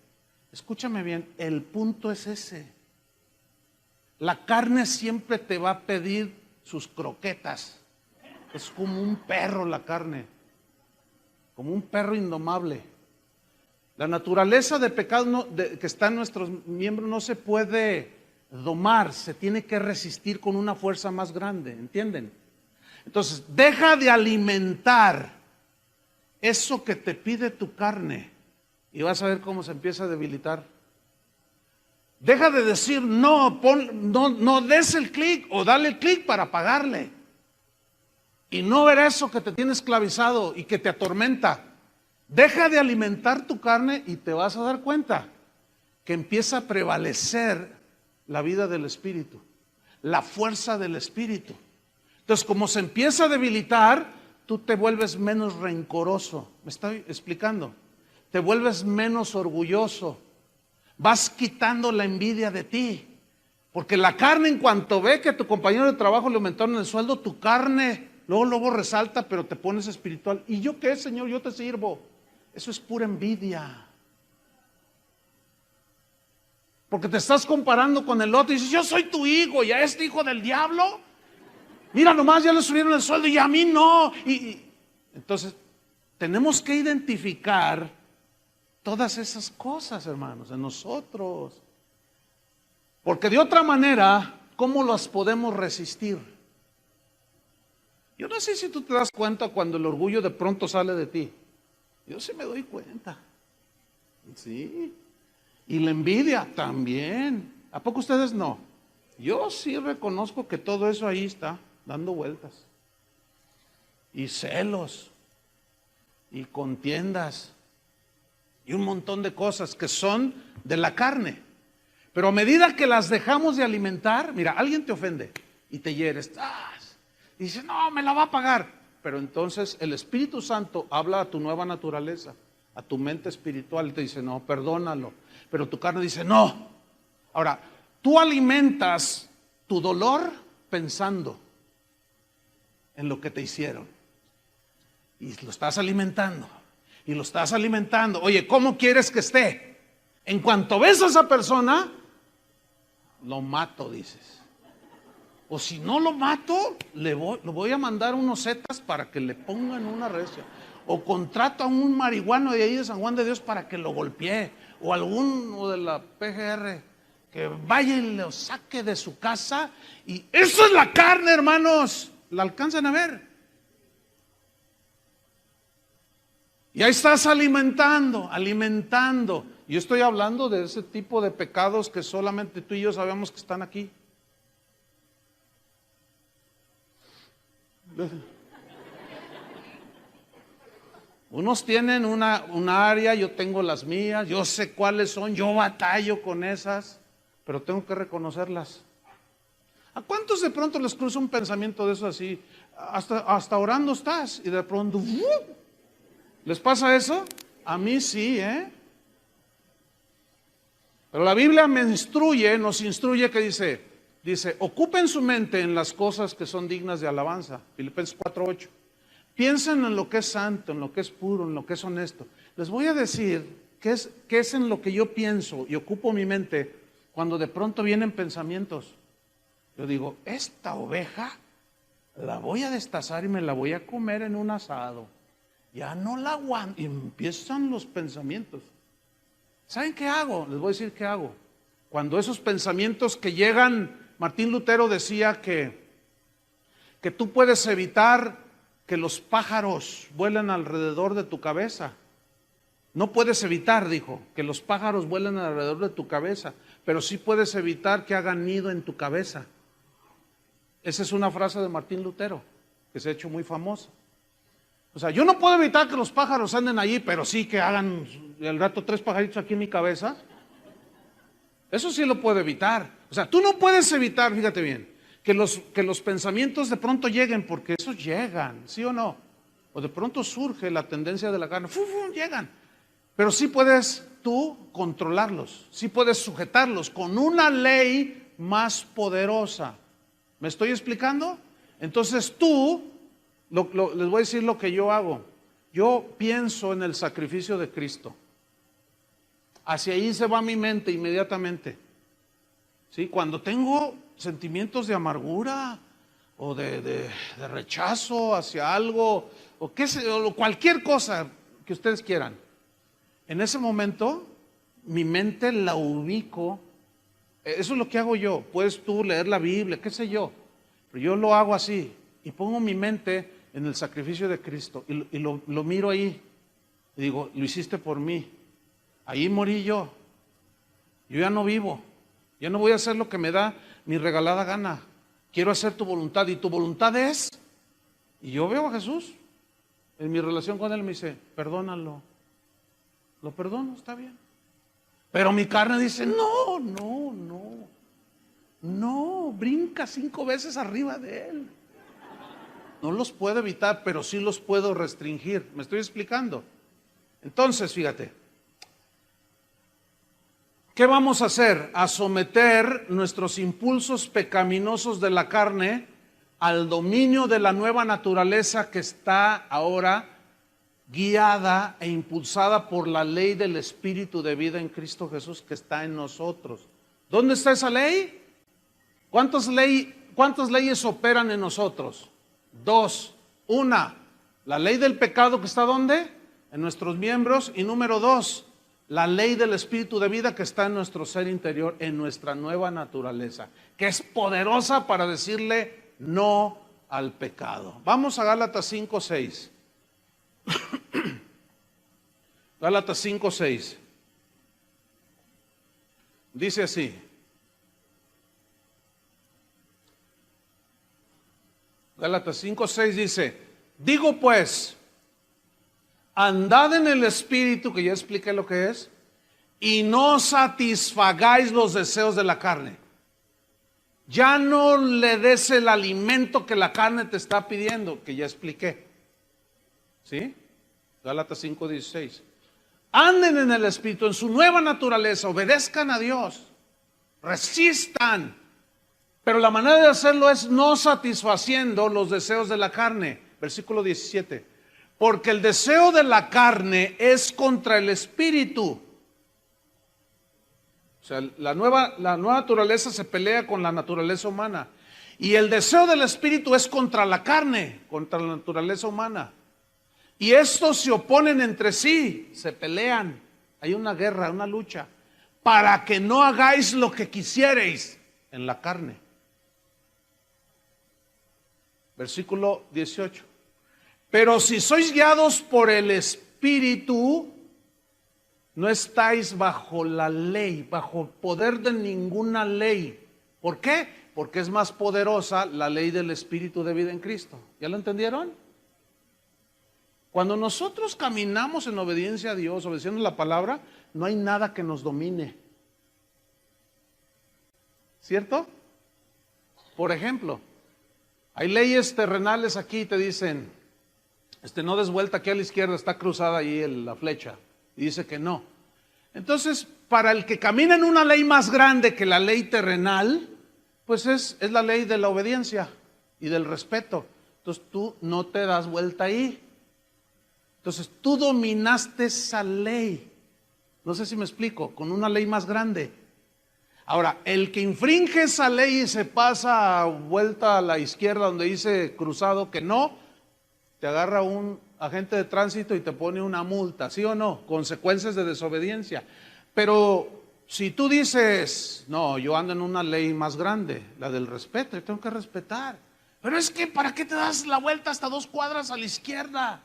Escúchame bien, el punto es ese. La carne siempre te va a pedir sus croquetas. Es como un perro la carne, como un perro indomable. La naturaleza de pecado que está en nuestros miembros no se puede domar, se tiene que resistir con una fuerza más grande, ¿entienden? Entonces, deja de alimentar eso que te pide tu carne y vas a ver cómo se empieza a debilitar. Deja de decir no des el clic o dale el clic para pagarle. Y no ver eso que te tiene esclavizado y que te atormenta. Deja de alimentar tu carne y te vas a dar cuenta que empieza a prevalecer la vida del Espíritu, la fuerza del Espíritu. Entonces, como se empieza a debilitar, tú te vuelves menos rencoroso. ¿Me estoy explicando? Te vuelves menos orgulloso. Vas quitando la envidia de ti. Porque la carne, en cuanto ve que a tu compañero de trabajo le aumentaron el sueldo, tu carne luego resalta, pero te pones espiritual. ¿Y yo qué, Señor? Yo te sirvo. Eso es pura envidia. Porque te estás comparando con el otro y dices, yo soy tu hijo y a este hijo del diablo, mira nomás, ya le subieron el sueldo y a mí no. Entonces, tenemos que identificar todas esas cosas, hermanos, en nosotros. Porque de otra manera, ¿cómo las podemos resistir? Yo no sé si tú te das cuenta cuando el orgullo de pronto sale de ti. Yo sí me doy cuenta. Sí. Y la envidia también. ¿A poco ustedes no? Yo sí reconozco que todo eso ahí está, dando vueltas. Y celos. Y contiendas. Y un montón de cosas que son de la carne. Pero a medida que las dejamos de alimentar, mira, alguien te ofende y te hieres. Y dice, no, me la va a pagar. Pero entonces el Espíritu Santo habla a tu nueva naturaleza, a tu mente espiritual y te dice, no, perdónalo. Pero tu carne dice, no. Ahora, tú alimentas tu dolor pensando en lo que te hicieron. Y lo estás alimentando. Y lo estás alimentando. Oye, ¿cómo quieres que esté? En cuanto ves a esa persona, lo mato, dices. O si no lo mato, lo voy a mandar unos zetas para que le pongan una recia. O contrato a un marihuano de ahí de San Juan de Dios para que lo golpee. O alguno de la PGR que vaya y lo saque de su casa. Y eso es la carne, hermanos. ¿La alcanzan a ver? Y ahí estás alimentando. Yo estoy hablando de ese tipo de pecados que solamente tú y yo sabemos que están aquí. Unos tienen una área, yo tengo las mías, yo sé cuáles son, yo batallo con esas, pero tengo que reconocerlas. ¿A cuántos de pronto les cruza un pensamiento de eso así? Hasta orando estás y de pronto ¿les pasa eso? A mí sí, Pero la Biblia nos instruye que dice, ocupen su mente en las cosas que son dignas de alabanza. Filipenses 4:8. Piensen en lo que es santo, en lo que es puro, en lo que es honesto. Les voy a decir qué es en lo que yo pienso y ocupo mi mente cuando de pronto vienen pensamientos? Yo digo, esta oveja la voy a destazar y me la voy a comer en un asado. Ya no la aguanto. Y empiezan los pensamientos. ¿Saben qué hago? Les voy a decir qué hago. Cuando esos pensamientos que llegan, Martín Lutero decía que tú puedes evitar que los pájaros vuelen alrededor de tu cabeza. No puedes evitar, dijo, que los pájaros vuelen alrededor de tu cabeza, pero sí puedes evitar que hagan nido en tu cabeza. Esa es una frase de Martín Lutero, que se ha hecho muy famosa. O sea, yo no puedo evitar que los pájaros anden allí, pero sí que hagan el rato 3 pajaritos aquí en mi cabeza. Eso sí lo puedo evitar. O sea, tú no puedes evitar, fíjate bien, que los pensamientos de pronto lleguen, porque esos llegan, ¿sí o no? O de pronto surge la tendencia de la carne, llegan. Pero sí puedes tú controlarlos, sí puedes sujetarlos con una ley más poderosa. ¿Me estoy explicando? Entonces tú, les voy a decir lo que yo hago. Yo pienso en el sacrificio de Cristo. Hacia ahí se va mi mente inmediatamente. ¿Sí? Cuando tengo sentimientos de amargura o de rechazo hacia algo, o cualquier cosa que ustedes quieran, en ese momento mi mente la ubico. Eso es lo que hago yo. Puedes tú leer la Biblia, qué sé yo, pero yo lo hago así y pongo mi mente en el sacrificio de Cristo y lo miro ahí y digo, lo hiciste por mí, ahí morí yo ya no vivo, ya no voy a hacer lo que me da mi regalada gana, quiero hacer tu voluntad. Y tu voluntad es, y yo veo a Jesús en mi relación con Él, me dice, perdónalo. Lo perdono, está bien. Pero mi carne dice, no, brinca 5 veces arriba de Él. No los puedo evitar, pero sí los puedo restringir. ¿Me estoy explicando? Entonces, fíjate, ¿qué vamos a hacer? A someter nuestros impulsos pecaminosos de la carne al dominio de la nueva naturaleza que está ahora guiada e impulsada por la ley del Espíritu de vida en Cristo Jesús que está en nosotros. ¿Dónde está esa ley? ¿Cuántas leyes operan en nosotros? 2. Una, la ley del pecado que está ¿dónde? En nuestros miembros. Y número 2, la ley del Espíritu de vida que está en nuestro ser interior, en nuestra nueva naturaleza, que es poderosa para decirle no al pecado. Vamos a Gálatas 5:6. Gálatas 5:6. Dice así. Gálatas 5:6 dice, digo pues, andad en el Espíritu, que ya expliqué lo que es, y no satisfagáis los deseos de la carne. Ya no le des el alimento que la carne te está pidiendo, que ya expliqué. ¿Sí? Gálatas 5:16. Anden en el Espíritu, en su nueva naturaleza, obedezcan a Dios, resistan. Pero la manera de hacerlo es no satisfaciendo los deseos de la carne. Versículo 17. Porque el deseo de la carne es contra el Espíritu. O sea, la nueva naturaleza se pelea con la naturaleza humana. Y el deseo del Espíritu es contra la carne, contra la naturaleza humana. Y estos se oponen entre sí, se pelean. Hay una guerra, una lucha. Para que no hagáis lo que quisierais en la carne. Versículo 18. Pero si sois guiados por el Espíritu, no estáis bajo la ley, bajo poder de ninguna ley. ¿Por qué? Porque es más poderosa la ley del Espíritu de vida en Cristo. ¿Ya lo entendieron? Cuando nosotros caminamos en obediencia a Dios, obedeciendo la palabra, no hay nada que nos domine. ¿Cierto? Por ejemplo, hay leyes terrenales aquí, te dicen, no des vuelta aquí a la izquierda, está cruzada ahí la flecha. Y dice que no. Entonces, para el que camina en una ley más grande que la ley terrenal, pues es la ley de la obediencia y del respeto. Entonces tú no te das vuelta ahí. Entonces tú dominaste esa ley. No sé si me explico, con una ley más grande. Ahora, el que infringe esa ley y se pasa vuelta a la izquierda donde dice cruzado que no, te agarra un agente de tránsito y te pone una multa, ¿sí o no? Consecuencias de desobediencia. Pero si tú dices, no, yo ando en una ley más grande, la del respeto, yo tengo que respetar. Pero es que, ¿para qué te das la vuelta hasta 2 cuadras a la izquierda?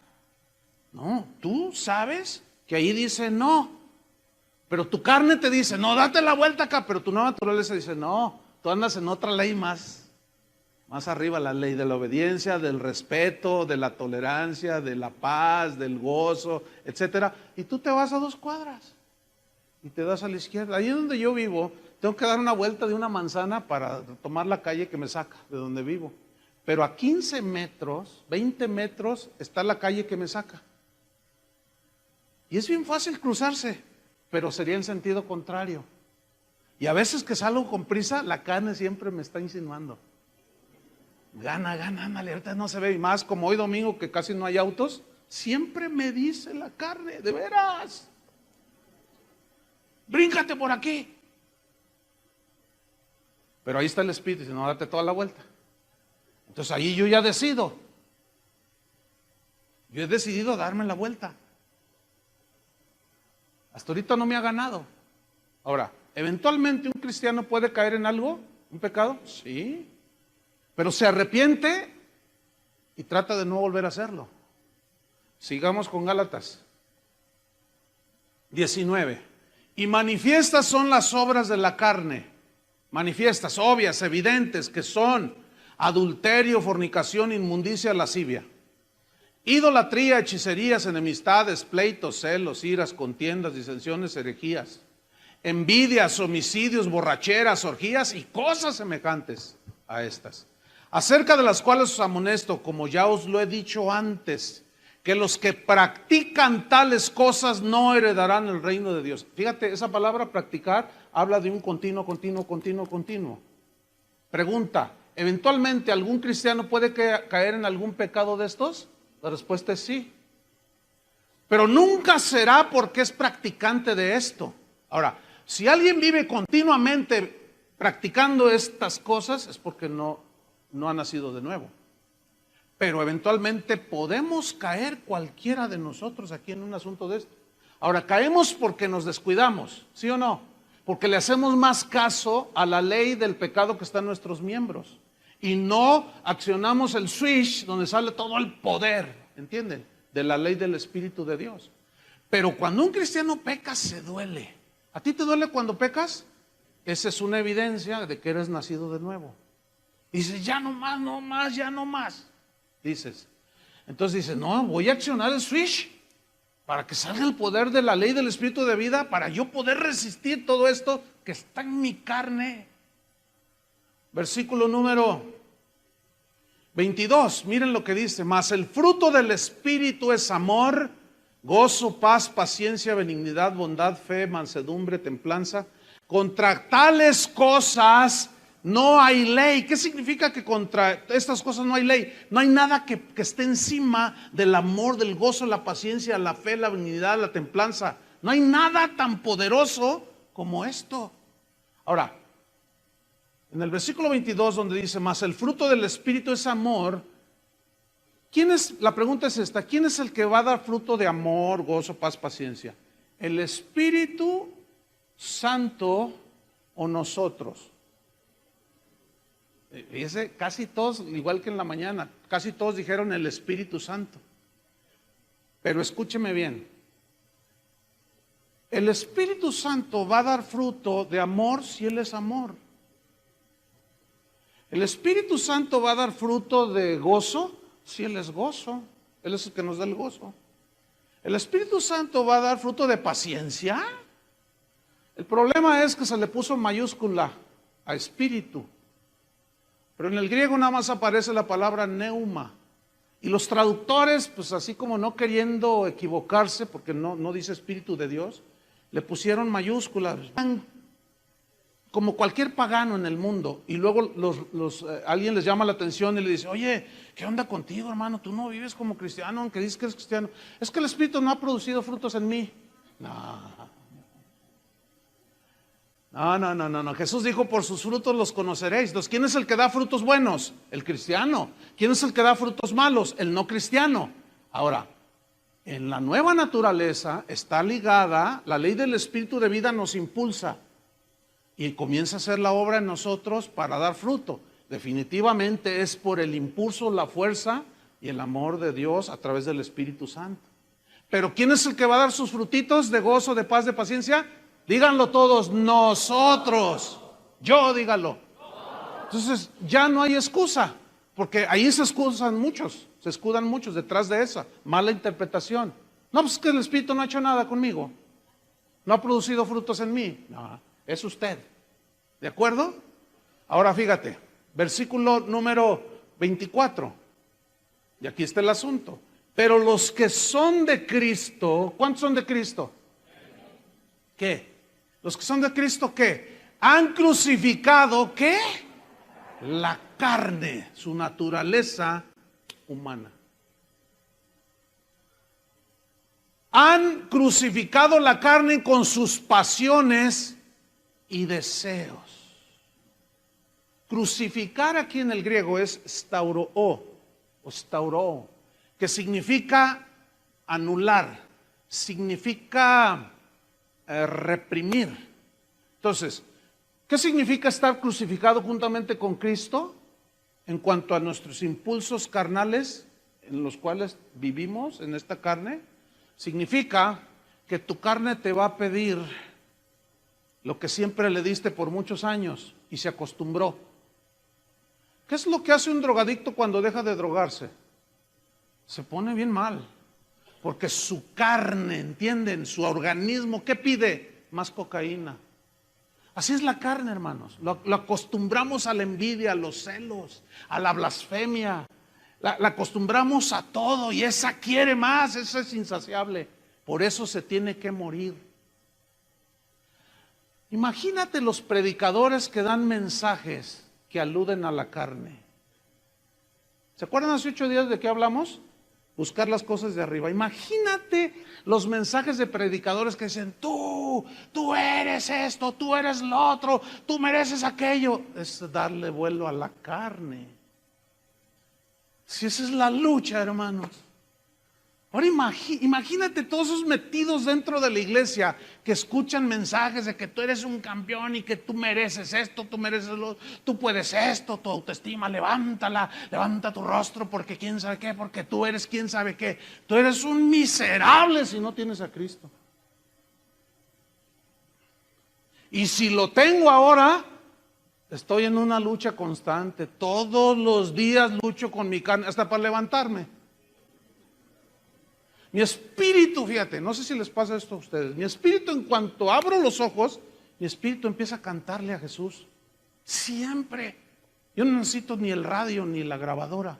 No, tú sabes que ahí dice no. Pero tu carne te dice, no, date la vuelta acá. Pero tu nueva naturaleza dice, no, tú andas en otra ley más arriba, la ley de la obediencia, del respeto, de la tolerancia, de la paz, del gozo, etcétera. Y tú te vas a 2 cuadras y te das a la izquierda. Ahí donde yo vivo, tengo que dar una vuelta de una manzana para tomar la calle que me saca de donde vivo. Pero a 15 metros, 20 metros, está la calle que me saca. Y es bien fácil cruzarse, pero sería en sentido contrario. Y a veces que salgo con prisa, la carne siempre me está insinuando. Gana, ándale, ahorita no se ve. Y más como hoy domingo que casi no hay autos, siempre me dice la carne, de veras, bríncate por aquí. Pero ahí está el Espíritu, dice, no, date toda la vuelta. Entonces ahí yo ya decido. Yo he decidido darme la vuelta. Hasta ahorita no me ha ganado. Ahora, ¿eventualmente un cristiano puede caer en algo? ¿Un pecado? Sí. Pero se arrepiente y trata de no volver a hacerlo. Sigamos con Gálatas 19. Y manifiestas son las obras de la carne. Manifiestas, obvias, evidentes, que son adulterio, fornicación, inmundicia, lascivia, idolatría, hechicerías, enemistades, pleitos, celos, iras, contiendas, disensiones, herejías, envidias, homicidios, borracheras, orgías y cosas semejantes a estas, acerca de las cuales os amonesto, como ya os lo he dicho antes, que los que practican tales cosas no heredarán el reino de Dios. Fíjate, esa palabra practicar habla de un continuo. Pregunta, ¿eventualmente algún cristiano puede caer en algún pecado de estos? La respuesta es sí. Pero nunca será porque es practicante de esto. Ahora, si alguien vive continuamente practicando estas cosas, es porque no ha nacido de nuevo. Pero eventualmente podemos caer cualquiera de nosotros aquí en un asunto de esto. Ahora, caemos porque nos descuidamos, ¿sí o no? Porque le hacemos más caso a la ley del pecado que está en nuestros miembros. Y no accionamos el switch donde sale todo el poder, ¿entienden? De la ley del Espíritu de Dios. Pero cuando un cristiano peca, se duele. ¿A ti te duele cuando pecas? Esa es una evidencia de que eres nacido de nuevo. Dices, ya no más, ya no más. Dices. Entonces dices, no, voy a accionar el switch para que salga el poder de la ley del Espíritu de vida, para yo poder resistir todo esto que está en mi carne. Versículo número 22, miren lo que dice, mas el fruto del Espíritu es amor, gozo, paz, paciencia, benignidad, bondad, fe, mansedumbre, templanza. Contra tales cosas no hay ley. ¿Qué significa que contra estas cosas no hay ley? No hay nada que esté encima del amor, del gozo, la paciencia, la fe, la benignidad, la templanza. No hay nada tan poderoso como esto. Ahora, en el versículo 22 donde dice, mas el fruto del Espíritu es amor, la pregunta es esta, ¿quién es el que va a dar fruto de amor, gozo, paz, paciencia? ¿El Espíritu Santo o nosotros? Fíjese, casi todos, igual que en la mañana, casi todos dijeron el Espíritu Santo. Pero escúcheme bien, el Espíritu Santo va a dar fruto de amor si Él es amor. El Espíritu Santo va a dar fruto de gozo si Él es gozo. Él es el que nos da el gozo. El Espíritu Santo va a dar fruto de paciencia. El problema es que se le puso mayúscula a espíritu. Pero en el griego nada más aparece la palabra neuma. Y los traductores, pues así como no queriendo equivocarse, porque no dice Espíritu de Dios, le pusieron mayúsculas. Como cualquier pagano en el mundo. Y luego alguien les llama la atención y le dice, oye, ¿qué onda contigo, hermano? Tú no vives como cristiano, aunque dices que eres cristiano. Es que el Espíritu no ha producido frutos en mí. No. No. Jesús dijo, por sus frutos los conoceréis. Entonces, ¿quién es el que da frutos buenos? El cristiano. ¿Quién es el que da frutos malos? El no cristiano. Ahora, en la nueva naturaleza está ligada, la ley del espíritu de vida nos impulsa y comienza a hacer la obra en nosotros para dar fruto. Definitivamente es por el impulso, la fuerza y el amor de Dios a través del Espíritu Santo. Pero ¿quién es el que va a dar sus frutitos de gozo, de paz, de paciencia? Díganlo todos, nosotros. Yo, díganlo. Entonces ya no hay excusa, porque ahí se escudan muchos detrás de esa mala interpretación. No, pues es que el Espíritu no ha hecho nada conmigo, no ha producido frutos en mí. No, es usted. ¿De acuerdo? Ahora fíjate, versículo número 24. Y aquí está el asunto. Pero los que son de Cristo, ¿cuántos son de Cristo? ¿Qué? Los que son de Cristo, ¿qué? Han crucificado, ¿qué? La carne, su naturaleza humana. Han crucificado la carne con sus pasiones y deseos. Crucificar aquí en el griego es stauroo, que significa anular, significa reprimir. Entonces, ¿qué significa estar crucificado juntamente con Cristo en cuanto a nuestros impulsos carnales en los cuales vivimos en esta carne? Significa que tu carne te va a pedir lo que siempre le diste por muchos años y se acostumbró. ¿Qué es lo que hace un drogadicto cuando deja de drogarse? Se pone bien mal, porque su carne, ¿entienden? Su organismo, ¿qué pide? Más cocaína. Así es la carne, hermanos. Lo acostumbramos a la envidia, a los celos, a la blasfemia. La acostumbramos a todo y esa quiere más, esa es insaciable. Por eso se tiene que morir. Imagínate los predicadores que dan mensajes que aluden a la carne. ¿Se acuerdan hace 8 días de qué hablamos? Buscar las cosas de arriba. Imagínate los mensajes de predicadores que dicen, tú eres esto, tú eres lo otro, tú mereces aquello. Es darle vuelo a la carne. Si esa es la lucha, hermanos. Ahora imagínate todos esos metidos dentro de la iglesia que escuchan mensajes de que tú eres un campeón y que tú mereces esto, tú mereces lo, tú puedes esto, tu autoestima, levántala, levanta tu rostro porque quién sabe qué, porque tú eres quién sabe qué. Tú eres un miserable si no tienes a Cristo. Y si lo tengo ahora, estoy en una lucha constante. Todos los días lucho con mi carne, hasta para levantarme. Mi espíritu, fíjate, no sé si les pasa esto a ustedes. Mi espíritu, en cuanto abro los ojos, mi espíritu empieza a cantarle a Jesús. Siempre. Yo no necesito ni el radio ni la grabadora.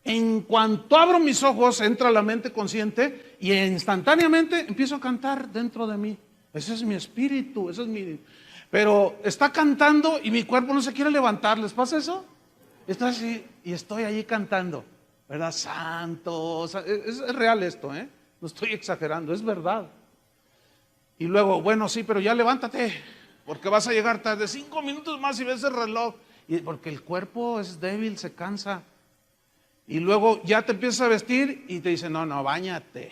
En cuanto abro mis ojos, entra la mente consciente y instantáneamente empiezo a cantar dentro de mí. Ese es mi espíritu, ese es mi... Pero está cantando y mi cuerpo no se quiere levantar. ¿Les pasa eso? Estoy así y estoy allí cantando. ¿Verdad? Santo, es real esto, no estoy exagerando, es verdad. Y luego, bueno, sí, pero ya levántate, porque vas a llegar tarde, 5 minutos más y ves el reloj, y porque el cuerpo es débil, se cansa. Y luego ya te empiezas a vestir y te dicen, no, báñate.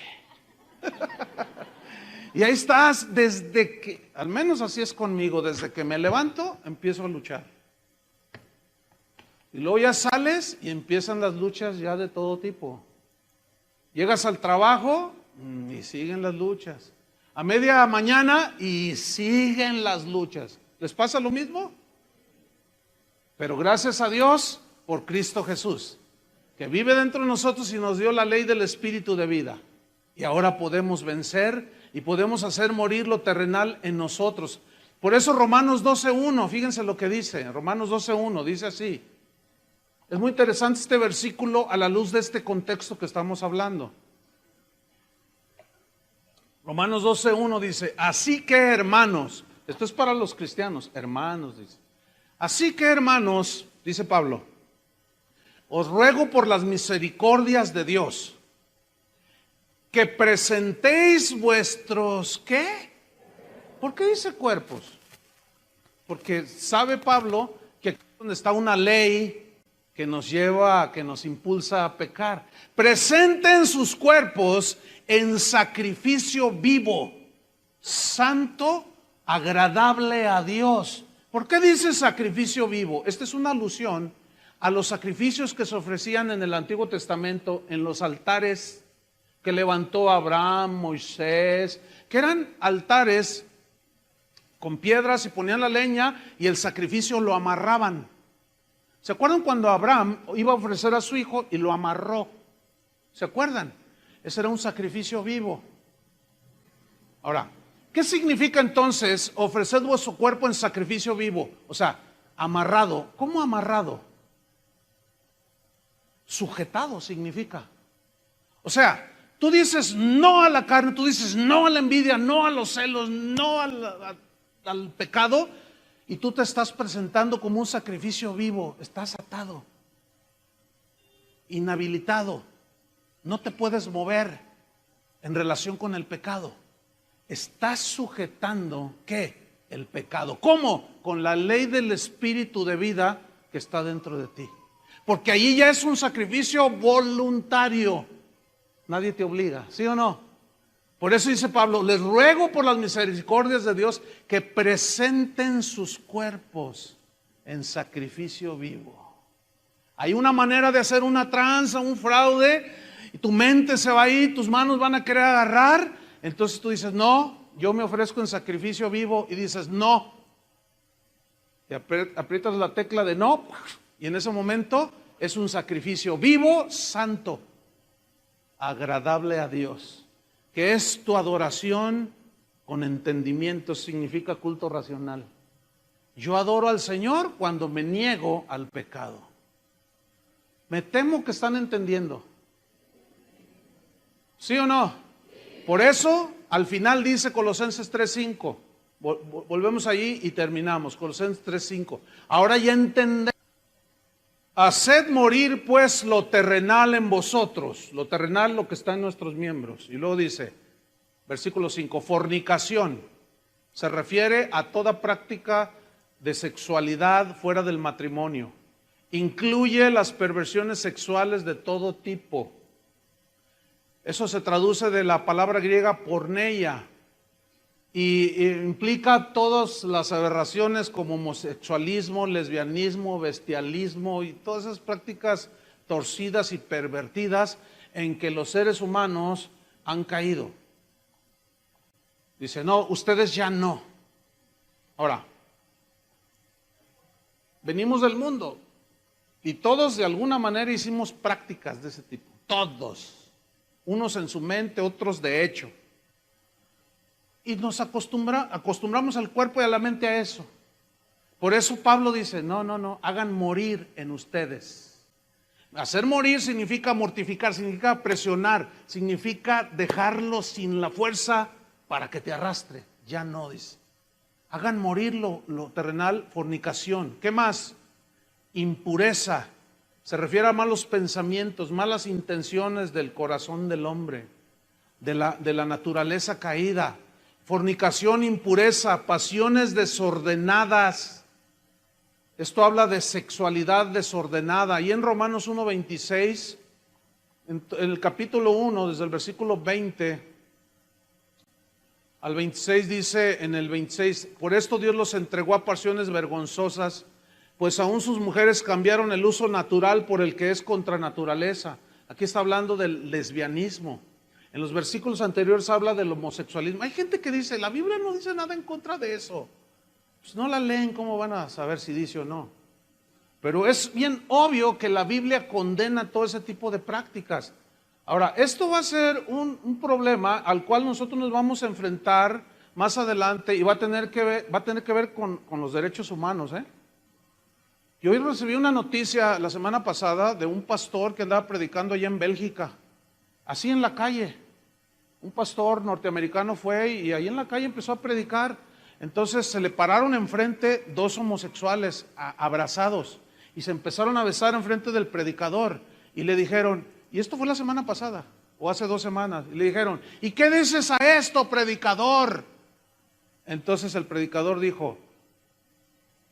Y ahí estás desde que, al menos así es conmigo, desde que me levanto, empiezo a luchar. Y luego ya sales y empiezan las luchas ya de todo tipo. Llegas al trabajo y siguen las luchas. A media mañana y siguen las luchas. ¿Les pasa lo mismo? Pero gracias a Dios por Cristo Jesús, que vive dentro de nosotros y nos dio la ley del espíritu de vida. Y ahora podemos vencer y podemos hacer morir lo terrenal en nosotros. Por eso Romanos 12:1, fíjense lo que dice. Romanos 12:1 dice así. Es muy interesante este versículo a la luz de este contexto que estamos hablando. Romanos 12:1 dice, así que hermanos, esto es para los cristianos, hermanos, dice. Así que hermanos, dice Pablo, os ruego por las misericordias de Dios, que presentéis vuestros, ¿qué? ¿Por qué dice cuerpos? Porque sabe Pablo que aquí es donde está una ley que nos lleva, que nos impulsa a pecar. Presenten sus cuerpos en sacrificio vivo, santo, agradable a Dios. ¿Por qué dice sacrificio vivo? Esta es una alusión a los sacrificios que se ofrecían en el Antiguo Testamento en los altares que levantó Abraham, Moisés, que eran altares con piedras y ponían la leña y el sacrificio lo amarraban. ¿Se acuerdan cuando Abraham iba a ofrecer a su hijo y lo amarró? ¿Se acuerdan? Ese era un sacrificio vivo. Ahora, ¿qué significa entonces ofrecer vuestro cuerpo en sacrificio vivo? O sea, amarrado. ¿Cómo amarrado? Sujetado significa. O sea, tú dices no a la carne, tú dices no a la envidia, no a los celos, no al pecado, y tú te estás presentando como un sacrificio vivo. Estás atado, inhabilitado, no te puedes mover en relación con el pecado. Estás sujetando, ¿qué? El pecado. ¿Cómo? Con la ley del espíritu de vida que está dentro de ti. Porque allí ya es un sacrificio voluntario. Nadie te obliga, ¿sí o no? Por eso dice Pablo, les ruego por las misericordias de Dios que presenten sus cuerpos en sacrificio vivo. Hay una manera de hacer una tranza, un fraude, y tu mente se va a ir, tus manos van a querer agarrar. Entonces tú dices, no, yo me ofrezco en sacrificio vivo, y dices, no. Y aprietas la tecla de no, y en ese momento es un sacrificio vivo, santo, agradable a Dios, que es tu adoración con entendimiento, significa culto racional. Yo adoro al Señor cuando me niego al pecado. Me temo que están entendiendo. ¿Sí o no? Por eso, al final dice Colosenses 3:5. Volvemos allí y terminamos. Colosenses 3:5. Ahora ya entendemos. Haced morir pues lo terrenal en vosotros. Lo terrenal, lo que está en nuestros miembros. Y luego dice, versículo 5, fornicación. Se refiere a toda práctica de sexualidad fuera del matrimonio. Incluye las perversiones sexuales de todo tipo. Eso se traduce de la palabra griega porneia. Y implica todas las aberraciones como homosexualismo, lesbianismo, bestialismo y todas esas prácticas torcidas y pervertidas en que los seres humanos han caído. Dice, no, ustedes ya no. Ahora, venimos del mundo y todos de alguna manera hicimos prácticas de ese tipo. Todos. Unos en su mente, otros de hecho. Y nos acostumbramos al cuerpo y a la mente a eso. Por eso Pablo dice, no, hagan morir en ustedes. Hacer morir significa mortificar, significa presionar, significa dejarlo sin la fuerza para que te arrastre. Ya no, dice. Hagan morir lo terrenal, fornicación. ¿Qué más? Impureza. Se refiere a malos pensamientos, malas intenciones del corazón del hombre, de la naturaleza caída. Fornicación, impureza, pasiones desordenadas. Esto habla de sexualidad desordenada. Y en Romanos 1:26, en el capítulo 1, desde el versículo 20 al 26, dice en el 26, por esto Dios los entregó a pasiones vergonzosas, pues aún sus mujeres cambiaron el uso natural por el que es contra naturaleza. Aquí está hablando del lesbianismo. En los versículos anteriores habla del homosexualismo. Hay gente que dice, la Biblia no dice nada en contra de eso. Pues no la leen, ¿cómo van a saber si dice o no? Pero es bien obvio que la Biblia condena todo ese tipo de prácticas. Ahora, esto va a ser un problema al cual nosotros nos vamos a enfrentar más adelante y va a tener que ver con los derechos humanos. Yo hoy recibí una noticia la semana pasada de un pastor que andaba predicando allá en Bélgica. Así en la calle, un pastor norteamericano fue y ahí en la calle empezó a predicar. Entonces se le pararon enfrente dos homosexuales abrazados y se empezaron a besar enfrente del predicador y le dijeron, y esto fue la semana pasada o hace 2 semanas, y le dijeron, ¿y qué dices a esto, predicador? Entonces el predicador dijo,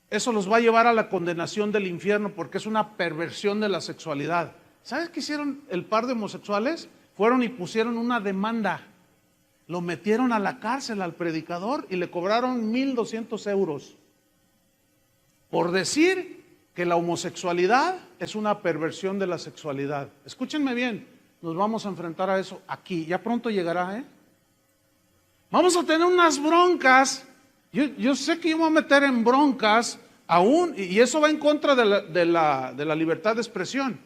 eso los va a llevar a la condenación del infierno porque es una perversión de la sexualidad. ¿Sabes qué hicieron el par de homosexuales? Fueron y pusieron una demanda. Lo metieron a la cárcel al predicador y le cobraron 1,200 euros por decir que la homosexualidad es una perversión de la sexualidad. Escúchenme bien, nos vamos a enfrentar a eso aquí. Ya pronto llegará, ¿eh? Vamos a tener unas broncas. Yo sé que yo me voy a meter en broncas aún, y eso va en contra de la libertad de expresión.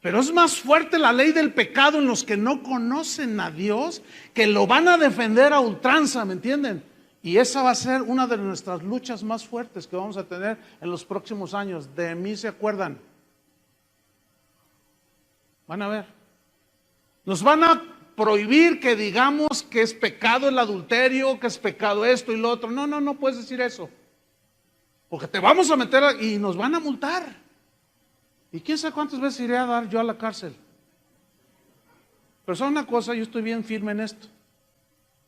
Pero es más fuerte la ley del pecado en los que no conocen a Dios, que lo van a defender a ultranza, ¿me entienden? Y esa va a ser una de nuestras luchas más fuertes que vamos a tener en los próximos años. De mí se acuerdan. Van a ver. Nos van a prohibir que digamos que es pecado el adulterio, que es pecado esto y lo otro. No, no puedes decir eso. Porque te vamos a meter y nos van a multar. Y quién sabe cuántas veces iré a dar yo a la cárcel. Pero sabe una cosa, yo estoy bien firme en esto.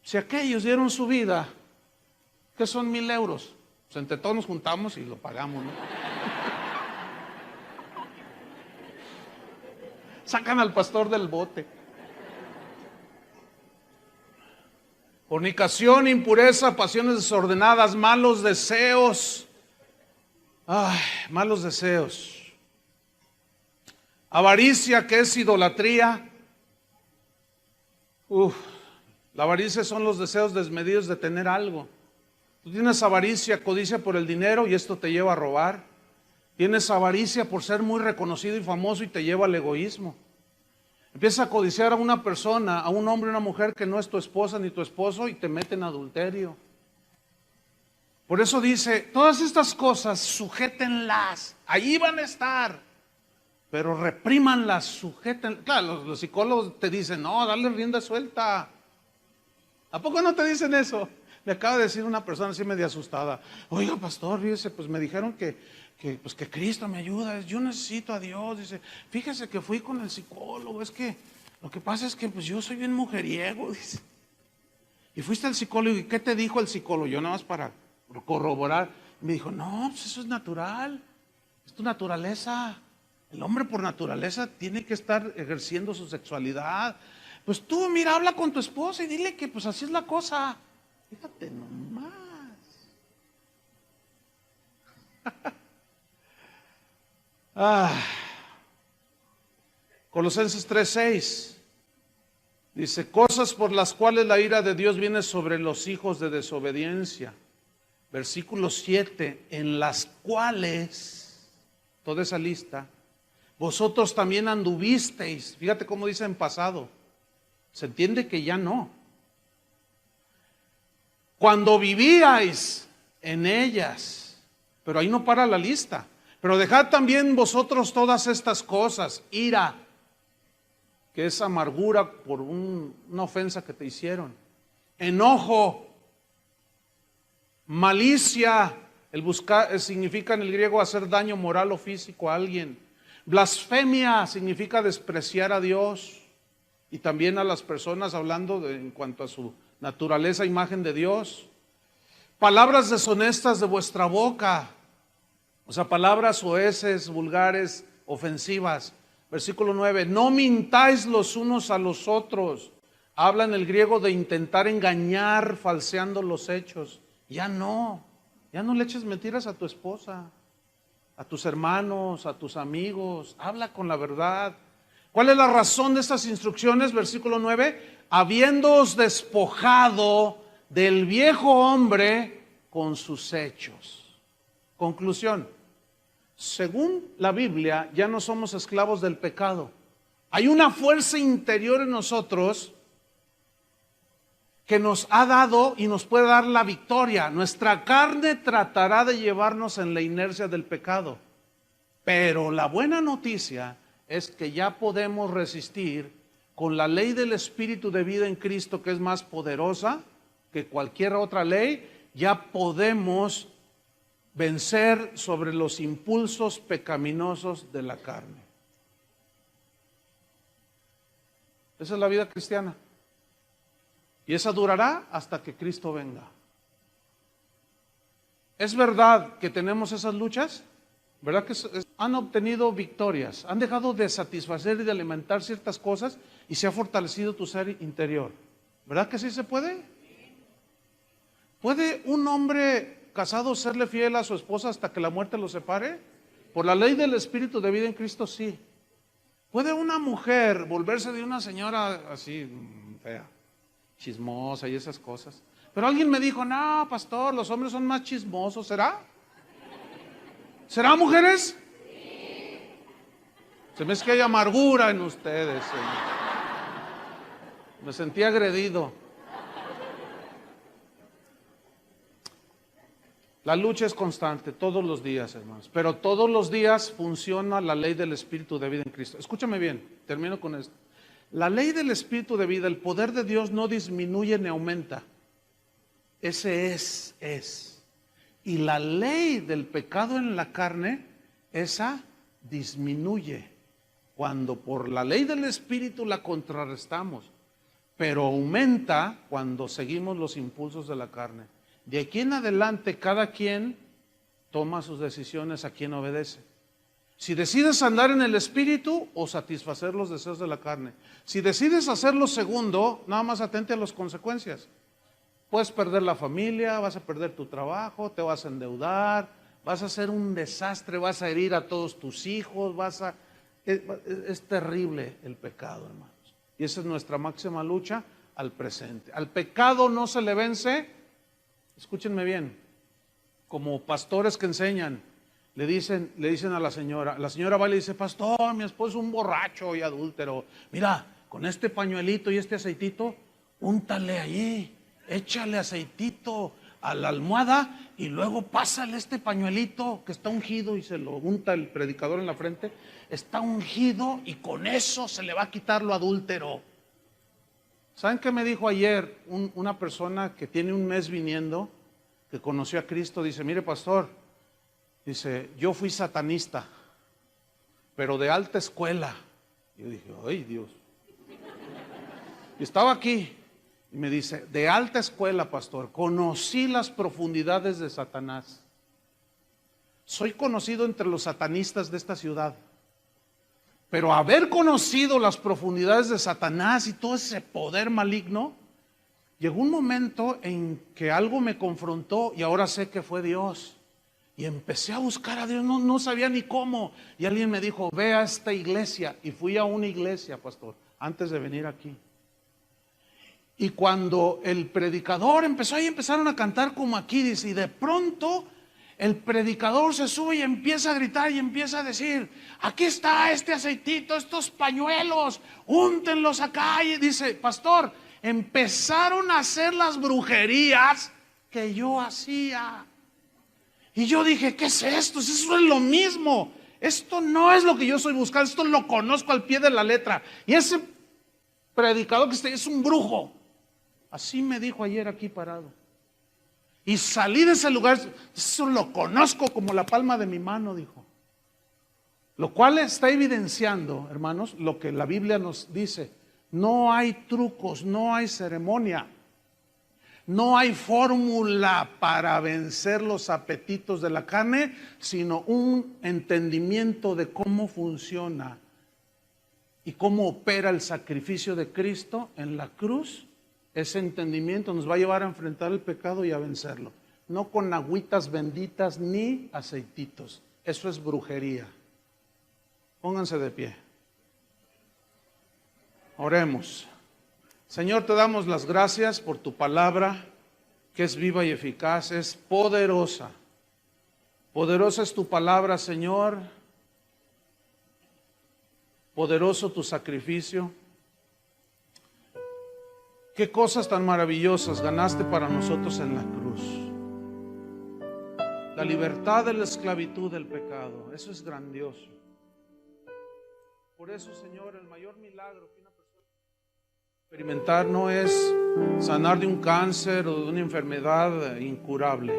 Si aquellos dieron su vida, ¿qué son 1,000 euros? Pues entre todos nos juntamos y lo pagamos, ¿no? Sacan al pastor del bote. Fornicación, impureza, pasiones desordenadas, malos deseos. Ay, malos deseos. Avaricia, que es idolatría. La avaricia son los deseos desmedidos de tener algo. Tú tienes avaricia, codicia por el dinero y esto te lleva a robar. Tienes avaricia por ser muy reconocido y famoso y te lleva al egoísmo. Empiezas a codiciar a una persona, a un hombre o una mujer que no es tu esposa ni tu esposo y te mete en adulterio. Por eso dice, todas estas cosas sujétenlas, ahí van a estar, pero reprímanlas, sujétenlas. Claro, los psicólogos te dicen, no, dale rienda suelta. ¿A poco no te dicen eso? Me acaba de decir una persona así medio asustada. Oiga, pastor, fíjese, pues me dijeron que Cristo me ayuda, yo necesito a Dios. Dice, fíjese que fui con el psicólogo, es que lo que pasa es que pues yo soy bien mujeriego, dice. Y fuiste al psicólogo, ¿y qué te dijo el psicólogo? Yo nada más para corroborar. Me dijo, no, pues eso es natural, es tu naturaleza. El hombre por naturaleza tiene que estar ejerciendo su sexualidad. Pues tú, mira, habla con tu esposa y dile que pues así es la cosa. Fíjate nomás. Colosenses 3:6 dice, cosas por las cuales la ira de Dios viene sobre los hijos de desobediencia. Versículo 7, en las cuales, toda esa lista, vosotros también anduvisteis. Fíjate cómo dice en pasado. Se entiende que ya no. Cuando vivíais en ellas. Pero ahí no para la lista. Pero dejad también vosotros todas estas cosas. Ira, que es amargura por una ofensa que te hicieron. Enojo. Malicia, el buscar significa en el griego hacer daño moral o físico a alguien. Blasfemia significa despreciar a Dios y también a las personas, hablando en cuanto a su naturaleza, imagen de Dios. Palabras deshonestas de vuestra boca, o sea, palabras soeces, vulgares, ofensivas. Versículo 9, no mintáis los unos a los otros. Habla en el griego de intentar engañar, falseando los hechos. Ya no le eches mentiras a tu esposa, a tus hermanos, a tus amigos. Habla con la verdad. ¿Cuál es la razón de estas instrucciones? Versículo 9, habiéndoos despojado del viejo hombre con sus hechos. Conclusión, según la Biblia, ya no somos esclavos del pecado. Hay una fuerza interior en nosotros que nos ha dado y nos puede dar la victoria. Nuestra carne tratará de llevarnos en la inercia del pecado. Pero la buena noticia es que ya podemos resistir con la ley del Espíritu de vida en Cristo, que es más poderosa que cualquier otra ley. Ya podemos vencer sobre los impulsos pecaminosos de la carne. Esa es la vida cristiana. Y esa durará hasta que Cristo venga. ¿Es verdad que tenemos esas luchas? ¿Verdad que han obtenido victorias? Han dejado de satisfacer y de alimentar ciertas cosas y se ha fortalecido tu ser interior. ¿Verdad que sí se puede? ¿Puede un hombre casado serle fiel a su esposa hasta que la muerte lo separe? Por la ley del Espíritu de vida en Cristo, sí. ¿Puede una mujer volverse de una señora así fea, chismosa y esas cosas? Pero alguien me dijo, no, pastor, los hombres son más chismosos. ¿Será? ¿Será, mujeres? Sí. Se me hace que hay amargura en ustedes. Me sentí agredido. La lucha es constante, todos los días, hermanos. Pero todos los días funciona la ley del Espíritu de vida en Cristo. Escúchame bien, termino con esto. La ley del Espíritu de vida, el poder de Dios no disminuye ni aumenta. Ese es. Y la ley del pecado en la carne, esa disminuye. Cuando por la ley del Espíritu la contrarrestamos. Pero aumenta cuando seguimos los impulsos de la carne. De aquí en adelante, cada quien toma sus decisiones a quien obedece. Si decides andar en el Espíritu o satisfacer los deseos de la carne. Si decides hacer lo segundo, nada más atente a las consecuencias. Puedes perder la familia, vas a perder tu trabajo, te vas a endeudar, vas a hacer un desastre, vas a herir a todos tus hijos, es terrible el pecado, hermanos. Y esa es nuestra máxima lucha al presente. Al pecado no se le vence, escúchenme bien, como pastores que enseñan, le dicen a la señora va y le dice, pastor, mi esposo es un borracho y adúltero, mira, con este pañuelito y este aceitito, úntale allí. Échale aceitito a la almohada y luego pásale este pañuelito que está ungido y se lo unta el predicador en la frente. Está ungido y con eso se le va a quitar lo adúltero. ¿Saben qué me dijo ayer una persona que tiene un mes viniendo, que conoció a Cristo? Dice, mire pastor, dice, yo fui satanista, pero de alta escuela. Y yo dije, ay Dios. Y estaba aquí. Y me dice, de alta escuela, pastor, conocí las profundidades de Satanás. Soy conocido entre los satanistas de esta ciudad. Pero haber conocido las profundidades de Satanás y todo ese poder maligno, llegó un momento en que algo me confrontó y ahora sé que fue Dios. Y empecé a buscar a Dios, no sabía ni cómo. Y alguien me dijo, ve a esta iglesia. Y fui a una iglesia, pastor, antes de venir aquí. Y cuando el predicador empezó, ahí empezaron a cantar como aquí, dice, y de pronto el predicador se sube y empieza a gritar y empieza a decir, aquí está este aceitito, estos pañuelos, úntenlos acá. Y dice, pastor, empezaron a hacer las brujerías que yo hacía. Y yo dije, ¿qué es esto? Eso es lo mismo. Esto no es lo que yo estoy buscando, esto lo conozco al pie de la letra. Y ese predicador que es un brujo. Así me dijo ayer aquí parado. Y salí de ese lugar, eso lo conozco como la palma de mi mano, dijo. Lo cual está evidenciando, hermanos, lo que la Biblia nos dice. No hay trucos, no hay ceremonia. No hay fórmula para vencer los apetitos de la carne, sino un entendimiento de cómo funciona y cómo opera el sacrificio de Cristo en la cruz. Ese entendimiento nos va a llevar a enfrentar el pecado y a vencerlo. No con agüitas benditas ni aceititos. Eso es brujería. Pónganse de pie. Oremos. Señor, te damos las gracias por tu palabra, que es viva y eficaz, es poderosa. Poderosa es tu palabra, Señor. Poderoso tu sacrificio. Qué cosas tan maravillosas ganaste para nosotros en la cruz. La libertad de la esclavitud del pecado. Eso es grandioso. Por eso, Señor, el mayor milagro que una persona puede experimentar no es sanar de un cáncer o de una enfermedad incurable,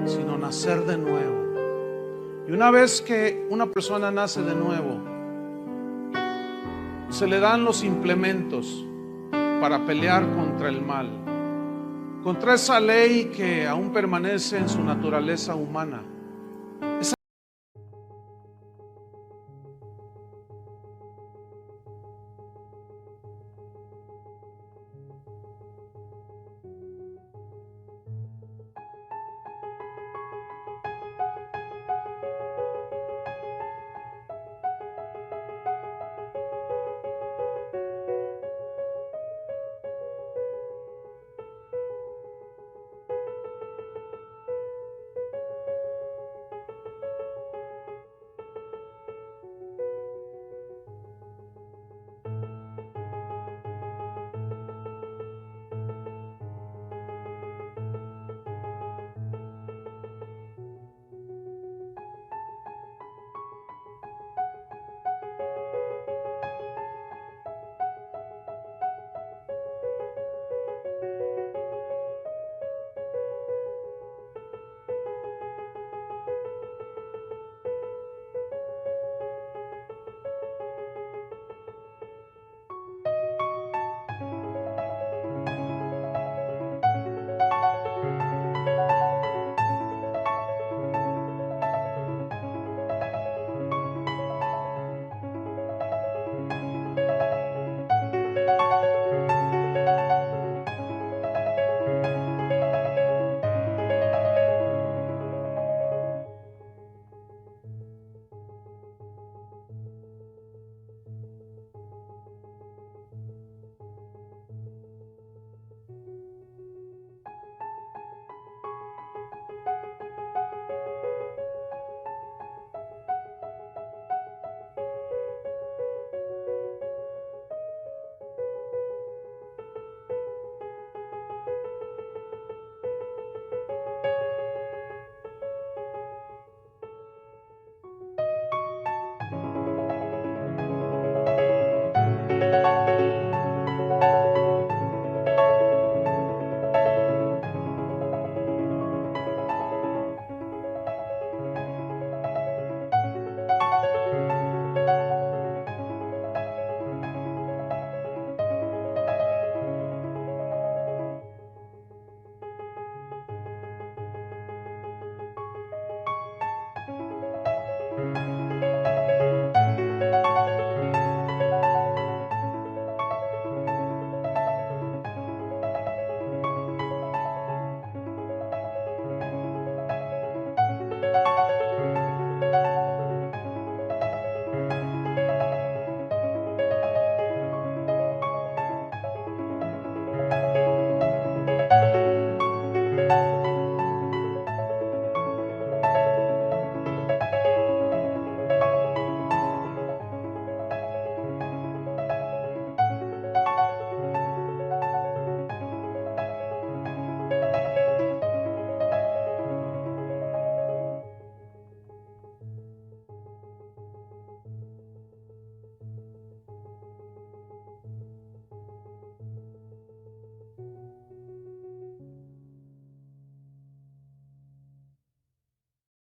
sino nacer de nuevo. Y una vez que una persona nace de nuevo, se le dan los implementos para pelear contra el mal, contra esa ley que aún permanece en su naturaleza humana.